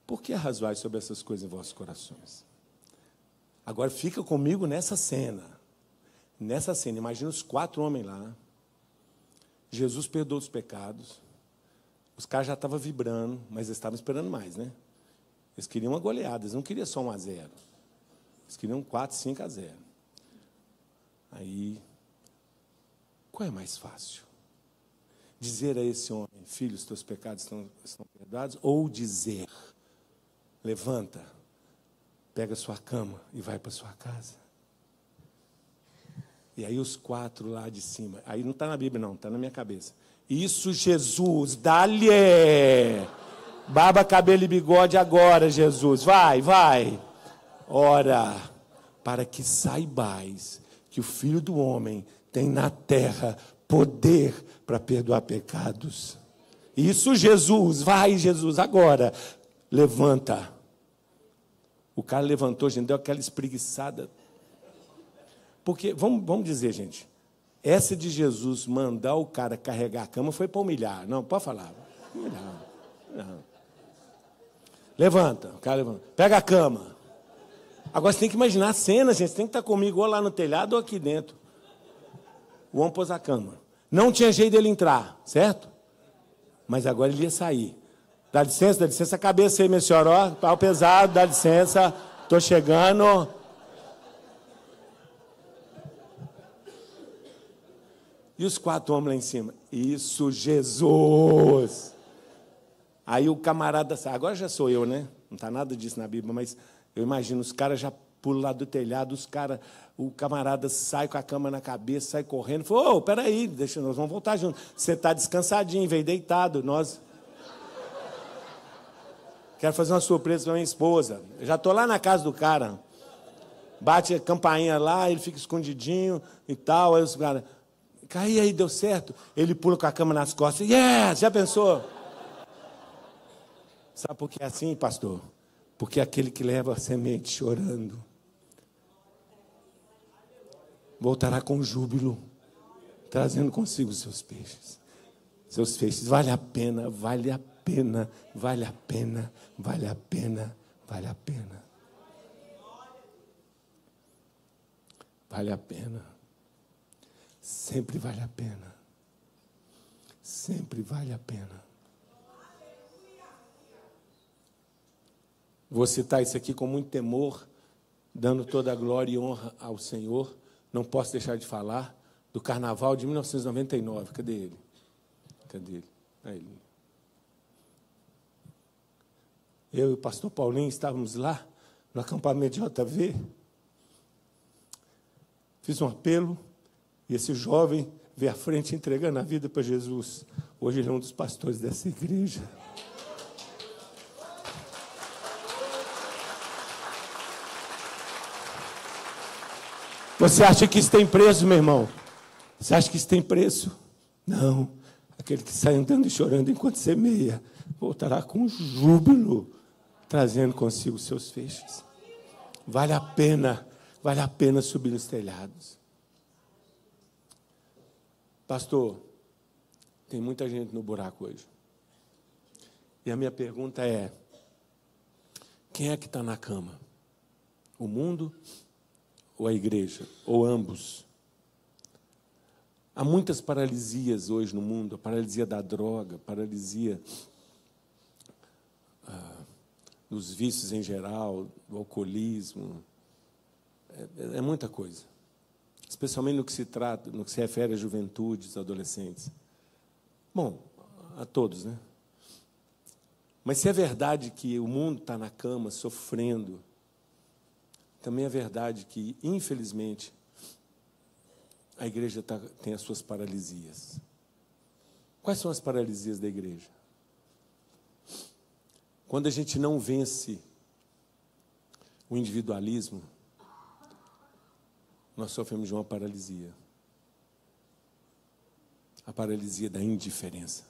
por que arrazoais sobre essas coisas em vossos corações? Agora fica comigo nessa cena. Nessa cena, imagina os 4 homens lá. Jesus perdoou os pecados. Os caras já estavam vibrando, mas eles estavam esperando mais, né? Eles queriam uma goleada, eles não queriam só 1-0. Eles queriam 4, 5-0. Aí, qual é mais fácil? Dizer a esse homem, filho, os teus pecados estão perdoados? Ou dizer, levanta, pega a sua cama e vai para a sua casa? E aí os 4 lá de cima, aí não está na Bíblia não, está na minha cabeça. Isso, Jesus, dá-lhe! Barba, cabelo e bigode agora, Jesus, vai. Ora, para que saibais que o Filho do Homem tem na terra poder para perdoar pecados. Isso, Jesus, vai, Jesus, agora. Levanta. O cara levantou, gente, deu aquela espreguiçada. Porque, vamos dizer, gente, essa de Jesus mandar o cara carregar a cama foi para humilhar. Não, pode falar. Humilhar. Não. Levanta, o cara levanta. Pega a cama. Agora você tem que imaginar a cena, gente. Você tem que estar comigo ou lá no telhado ou aqui dentro. O homem pôs a cama. Não tinha jeito dele entrar, certo? Mas agora ele ia sair. Dá licença, a cabeça aí, minha senhora, ó, pau pesado, dá licença, estou chegando. E os 4 homens lá em cima? Isso, Jesus! Aí o camarada sai. Agora já sou eu, né? Não está nada disso na Bíblia, mas eu imagino, os caras já pulam lá do telhado, o camarada sai com a cama na cabeça, sai correndo, fala, ô, peraí, nós vamos voltar juntos. Você está descansadinho, veio deitado, Quero fazer uma surpresa para minha esposa. Eu já estou lá na casa do cara. Bate a campainha lá, ele fica escondidinho e tal. Aí os caras, aí, deu certo. Ele pula com a cama nas costas. Yes! Já pensou? Sabe por que é assim, pastor? Porque aquele que leva a semente chorando voltará com júbilo, trazendo consigo os seus peixes. Seus peixes. Vale a pena, vale a pena, vale a pena, vale a pena, vale a pena. Vale a pena. Sempre vale a pena. Sempre vale a pena. Vou citar isso aqui com muito temor, dando toda a glória e honra ao Senhor. Não posso deixar de falar do Carnaval de 1999. Cadê ele? Cadê ele? Aí ele. Eu e o pastor Paulinho estávamos lá, no acampamento de JV. Fiz um apelo, e esse jovem veio à frente entregando a vida para Jesus. Hoje ele é um dos pastores dessa igreja. Você acha que isso tem preço, meu irmão? Você acha que isso tem preço? Não. Aquele que sai andando e chorando enquanto semeia, voltará com júbilo, trazendo consigo seus feixes. Vale a pena subir nos telhados. Pastor, tem muita gente no buraco hoje. E a minha pergunta é, quem é que está na cama? O mundo ou a igreja? Ou ambos? Há muitas paralisias hoje no mundo, a paralisia da droga, a paralisia dos vícios em geral, do alcoolismo, é muita coisa. Especialmente no que se refere à juventude, aos adolescentes. Bom, a todos, né? Mas se é verdade que o mundo está na cama, sofrendo, também é verdade que, infelizmente, a igreja tem as suas paralisias. Quais são as paralisias da igreja? Quando a gente não vence o individualismo, nós sofremos de uma paralisia. A paralisia da indiferença.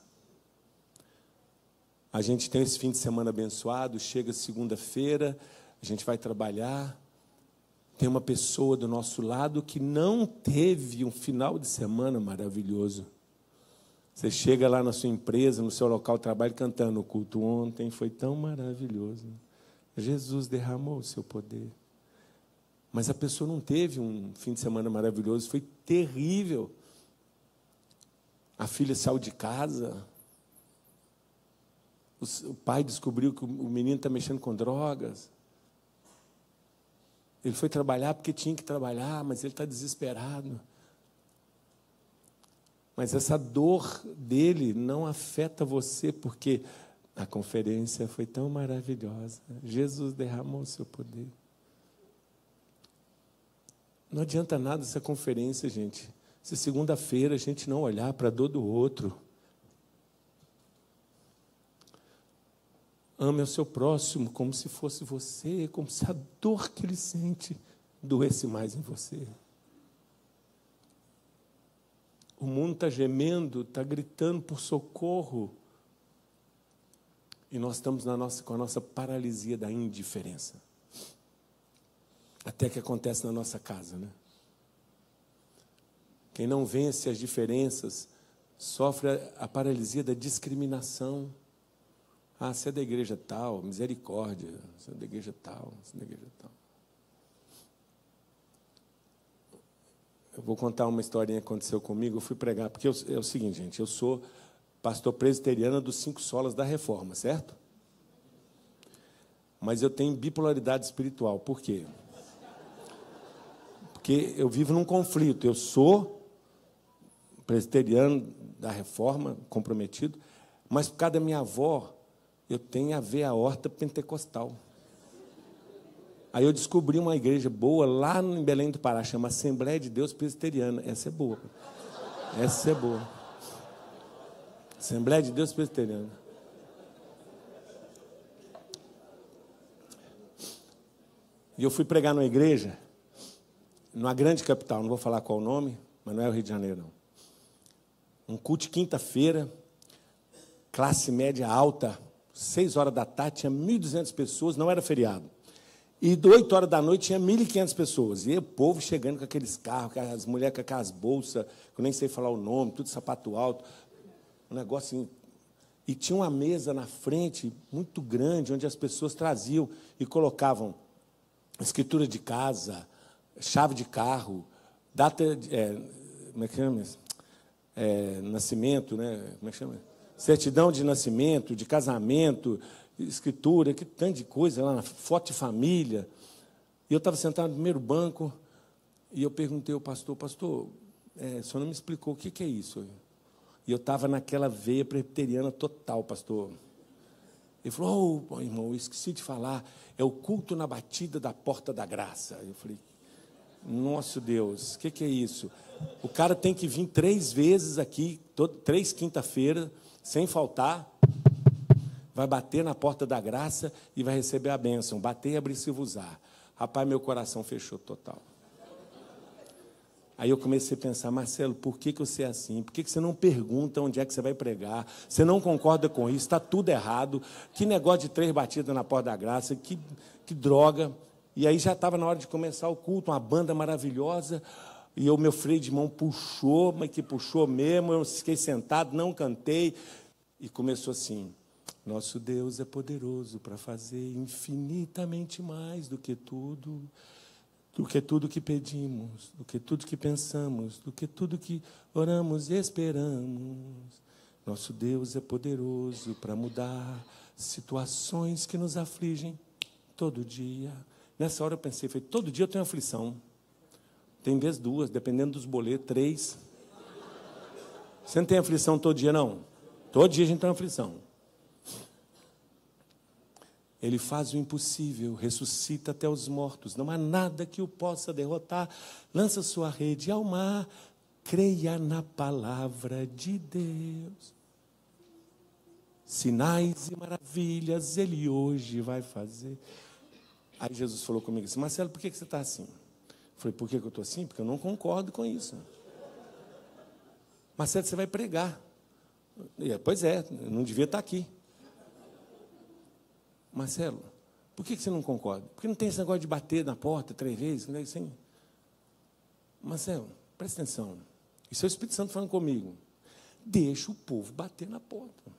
A gente tem esse fim de semana abençoado, chega segunda-feira, a gente vai trabalhar, tem uma pessoa do nosso lado que não teve um final de semana maravilhoso. Você chega lá na sua empresa, no seu local de trabalho, cantando, o culto ontem foi tão maravilhoso. Jesus derramou o seu poder. Mas a pessoa não teve um fim de semana maravilhoso, foi terrível. A filha saiu de casa, o pai descobriu que o menino está mexendo com drogas. Ele foi trabalhar porque tinha que trabalhar, mas ele está desesperado. Mas essa dor dele não afeta você, porque a conferência foi tão maravilhosa. Jesus derramou o seu poder. Não adianta nada essa conferência, gente, se segunda-feira a gente não olhar para a dor do outro. Ame o seu próximo como se fosse você, como se a dor que ele sente doesse mais em você. O mundo está gemendo, está gritando por socorro. E nós estamos com a nossa paralisia da indiferença. Até que acontece na nossa casa, né? Quem não vence as diferenças sofre a paralisia da discriminação. Ah, você é da igreja tal, misericórdia, você é da igreja tal, você é da igreja tal. Eu vou contar uma historinha que aconteceu comigo. Eu fui pregar, porque é o seguinte, gente, eu sou pastor presbiteriano dos 5 solas da Reforma, certo? Mas eu tenho bipolaridade espiritual. Por quê? Porque eu vivo num conflito. Eu sou presbiteriano da Reforma, comprometido, mas por causa da minha avó, eu tenho a veia aorta pentecostal. Aí eu descobri uma igreja boa lá em Belém do Pará, chama Assembleia de Deus Presbiteriana. Essa é boa. Essa é boa. Assembleia de Deus Presbiteriana. E eu fui pregar numa igreja, numa grande capital, não vou falar qual o nome, mas não é o Rio de Janeiro, não. Um culto de quinta-feira, classe média alta, 6 horas da tarde, tinha 1.200 pessoas, não era feriado. E 8 horas da noite tinha 1.500 pessoas. E o povo chegando com aqueles carros, as mulheres com aquelas bolsas, que eu nem sei falar o nome, tudo sapato alto. Um negócio assim. E tinha uma mesa na frente, muito grande, onde as pessoas traziam e colocavam escritura de casa, chave de carro, data, como é que chama isso? Nascimento, né? Como é que chama? Certidão de nascimento, de casamento, escritura, que tanto de coisa lá, foto de família. E eu estava sentado no primeiro banco e eu perguntei ao pastor, o senhor não me explicou o que é isso? E eu estava naquela veia presbiteriana total, pastor. Ele falou, irmão, eu esqueci de falar, é o culto na batida da porta da graça. Eu falei, nosso Deus, o que é isso? O cara tem que vir 3 vezes aqui, 3 quinta-feiras, sem faltar, vai bater na porta da graça e vai receber a bênção. Bater e abrir-se-vos-á. Rapaz, meu coração fechou total. Aí eu comecei a pensar, Marcelo, por que você é assim? Por que você não pergunta onde é que você vai pregar? Você não concorda com isso? Está tudo errado. Que negócio de 3 batidas na porta da graça? Que droga. E aí já estava na hora de começar o culto, uma banda maravilhosa. E o meu freio de mão puxou, mas que puxou mesmo. Eu fiquei sentado, não cantei. E começou assim, nosso Deus é poderoso para fazer infinitamente mais do que tudo que pedimos, do que tudo que pensamos, do que tudo que oramos e esperamos. Nosso Deus é poderoso para mudar situações que nos afligem todo dia. Nessa hora eu pensei, todo dia eu tenho aflição. Tem vezes 2, dependendo dos boletos, 3. Você não tem aflição todo dia, não? Todo dia a gente tem aflição. Ele faz o impossível, ressuscita até os mortos. Não há nada que o possa derrotar. Lança sua rede ao mar. Creia na palavra de Deus. Sinais e maravilhas Ele hoje vai fazer. Aí Jesus falou comigo assim, Marcelo, por que você está assim? Eu falei, por que eu estou assim? Porque eu não concordo com isso. Marcelo, você vai pregar. Pois é, eu não devia estar aqui. Marcelo, por que você não concorda? Porque não tem esse negócio de bater na porta 3 vezes, não é assim? Marcelo, presta atenção. Isso é o Espírito Santo falando comigo. Deixa o povo bater na porta.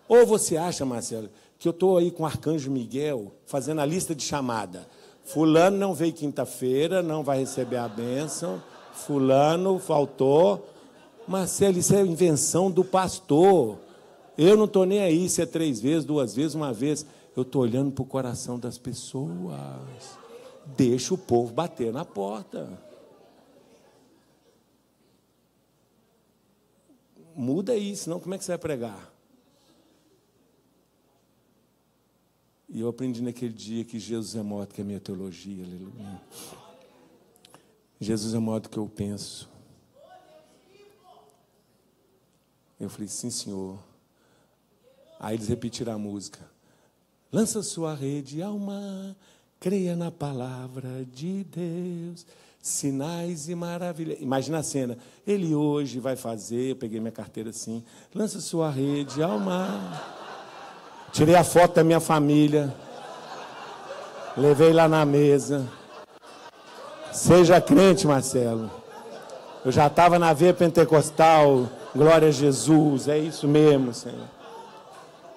Ou você acha, Marcelo, que eu estou aí com o arcanjo Miguel fazendo a lista de chamada. Fulano não veio quinta-feira, não vai receber a bênção. Fulano faltou. Marcelo, isso é invenção do pastor. Eu não estou nem aí se é 3 vezes, 2 vezes, 1 vez. Eu estou olhando para o coração das pessoas. Deixa o povo bater na porta. Muda isso, senão como é que você vai pregar? E eu aprendi naquele dia que Jesus é maior do que a minha teologia. Aleluia. Jesus é maior do que eu penso. Eu falei, sim, Senhor. Aí eles repetiram a música. Lança sua rede ao mar, creia na palavra de Deus, sinais e maravilhas. Imagina a cena. Ele hoje vai fazer, eu peguei minha carteira assim, lança sua rede ao mar. Tirei a foto da minha família, levei lá na mesa. Seja crente, Marcelo. Eu já estava na veia pentecostal, glória a Jesus, é isso mesmo, Senhor.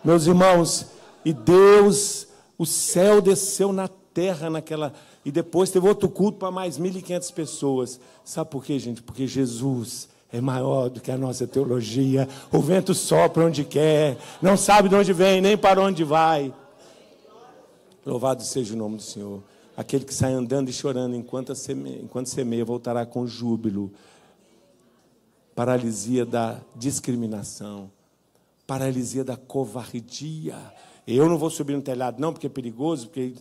Meus irmãos, e Deus, o céu desceu na terra naquela... E depois teve outro culto para mais 1.500 pessoas. Sabe por quê, gente? Porque Jesus é maior do que a nossa teologia. O vento sopra onde quer, não sabe de onde vem, nem para onde vai. Louvado seja o nome do Senhor. Aquele que sai andando e chorando enquanto semeia, voltará com júbilo. paralisia da discriminação, paralisia da covardia. Eu não vou subir no telhado, não, porque é perigoso, porque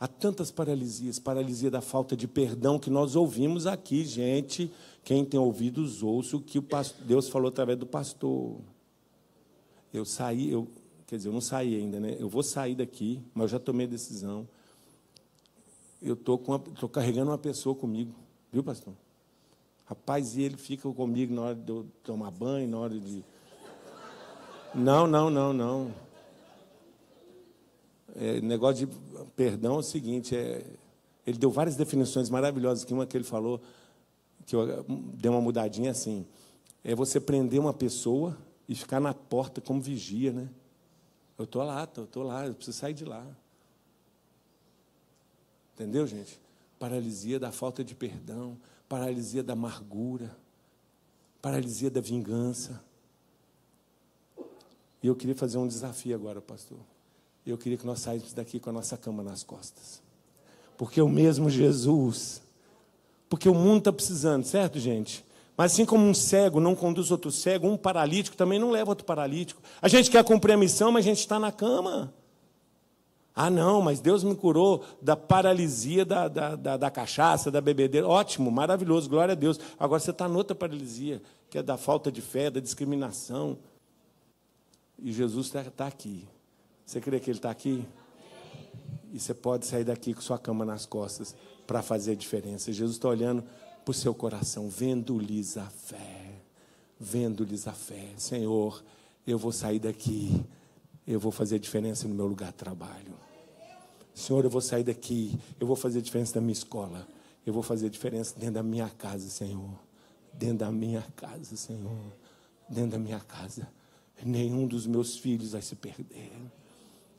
há tantas paralisias, paralisia da falta de perdão que nós ouvimos aqui, gente. Quem tem ouvidos, ouça o que Deus falou através do pastor. Eu não saí ainda, né? Eu vou sair daqui, mas eu já tomei a decisão. Eu estou carregando uma pessoa comigo, viu, pastor? Rapaz, e ele fica comigo na hora de eu tomar banho, na hora de... Não. Negócio de perdão é o seguinte, ele deu várias definições maravilhosas aqui, uma que ele falou, que eu dei uma mudadinha assim, é você prender uma pessoa e ficar na porta como vigia, né? Eu estou lá, eu preciso sair de lá. Entendeu, gente? Paralisia da falta de perdão, paralisia da amargura, paralisia da vingança. E eu queria fazer um desafio agora, pastor. Eu queria que nós saíssemos daqui com a nossa cama nas costas. Porque o mesmo Jesus... Porque o mundo está precisando, certo, gente? Mas assim como um cego não conduz outro cego, um paralítico também não leva outro paralítico. A gente quer cumprir a missão, mas a gente está na cama. Ah, não, mas Deus me curou da paralisia da cachaça, da bebedeira. Ótimo, maravilhoso, glória a Deus. Agora você está noutra paralisia, que é da falta de fé, da discriminação. E Jesus está aqui. Você crê que Ele está aqui? E você pode sair daqui com sua cama nas costas para fazer a diferença. Jesus está olhando para o seu coração, vendo-lhes a fé. Vendo-lhes a fé. Senhor, eu vou sair daqui, eu vou fazer a diferença no meu lugar de trabalho. Senhor, eu vou sair daqui, eu vou fazer a diferença na minha escola. Eu vou fazer a diferença dentro da minha casa, Senhor. Dentro da minha casa, Senhor. Dentro da minha casa. Nenhum dos meus filhos vai se perder.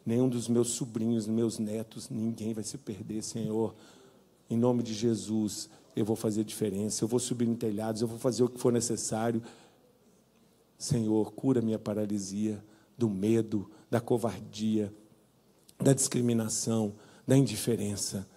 Nenhum dos meus sobrinhos, meus netos, ninguém vai se perder, Senhor. Em nome de Jesus, eu vou fazer a diferença. Eu vou subir em telhados, eu vou fazer o que for necessário. Senhor, cura minha paralisia do medo, da covardia, da discriminação, da indiferença.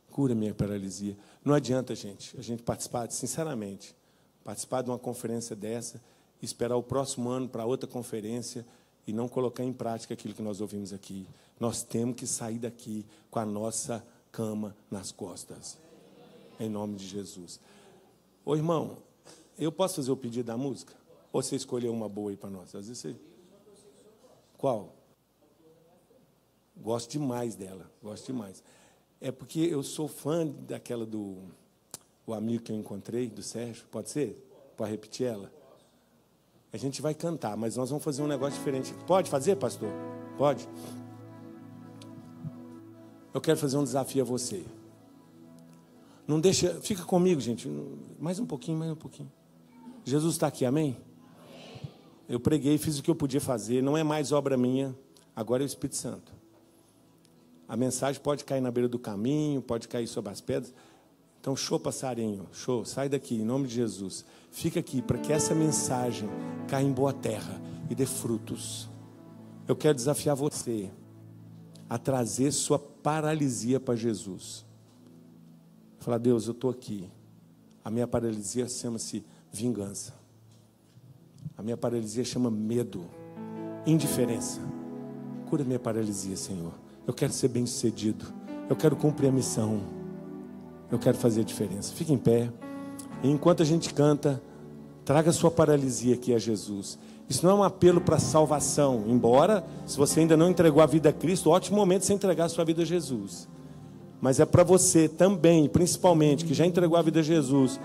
Cura minha paralisia. Não adianta, gente, a gente participar, sinceramente, participar de uma conferência dessa, esperar o próximo ano para outra conferência e não colocar em prática aquilo que nós ouvimos aqui. Nós temos que sair daqui com a nossa cama nas costas. Em nome de Jesus. Ô, irmão, eu posso fazer o pedido da música? Ou você escolheu uma boa aí para nós? Às vezes você... Qual? Gosto demais dela, gosto demais. É porque eu sou fã daquela o amigo que eu encontrei, do Sérgio. Pode ser? Pode repetir ela? A gente vai cantar, mas nós vamos fazer um negócio diferente. Pode fazer, pastor? Pode? Eu quero fazer um desafio a você. Não deixa... Fica comigo, gente. Mais um pouquinho, mais um pouquinho. Jesus está aqui, amém? Eu preguei, fiz o que eu podia fazer. Não é mais obra minha. Agora é o Espírito Santo. A mensagem pode cair na beira do caminho, pode cair sobre as pedras. Então, show, passarinho, show, sai daqui, em nome de Jesus. Fica aqui, para que essa mensagem caia em boa terra e dê frutos. Eu quero desafiar você a trazer sua paralisia para Jesus. Falar, Deus, eu estou aqui. A minha paralisia chama-se vingança. A minha paralisia chama medo, indiferença. Cura minha paralisia, Senhor. Eu quero ser bem-sucedido. Eu quero cumprir a missão. Eu quero fazer a diferença. Fique em pé. E enquanto a gente canta, traga sua paralisia aqui a Jesus. Isso não é um apelo para salvação. Embora, se você ainda não entregou a vida a Cristo, ótimo momento de você entregar a sua vida a Jesus. Mas é para você também, principalmente, que já entregou a vida a Jesus,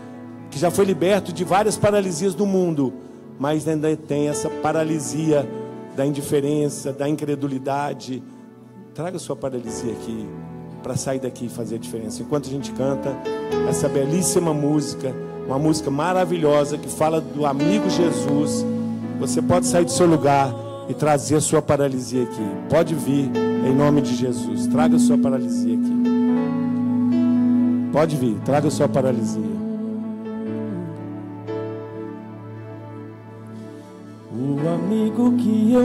que já foi liberto de várias paralisias do mundo, mas ainda tem essa paralisia da indiferença, da incredulidade. Traga sua paralisia aqui, para sair daqui e fazer a diferença. Enquanto a gente canta essa belíssima música, uma música maravilhosa que fala do amigo Jesus, você pode sair do seu lugar e trazer a sua paralisia aqui. Pode vir, em nome de Jesus. Traga a sua paralisia aqui. Pode vir, traga a sua paralisia. O amigo que eu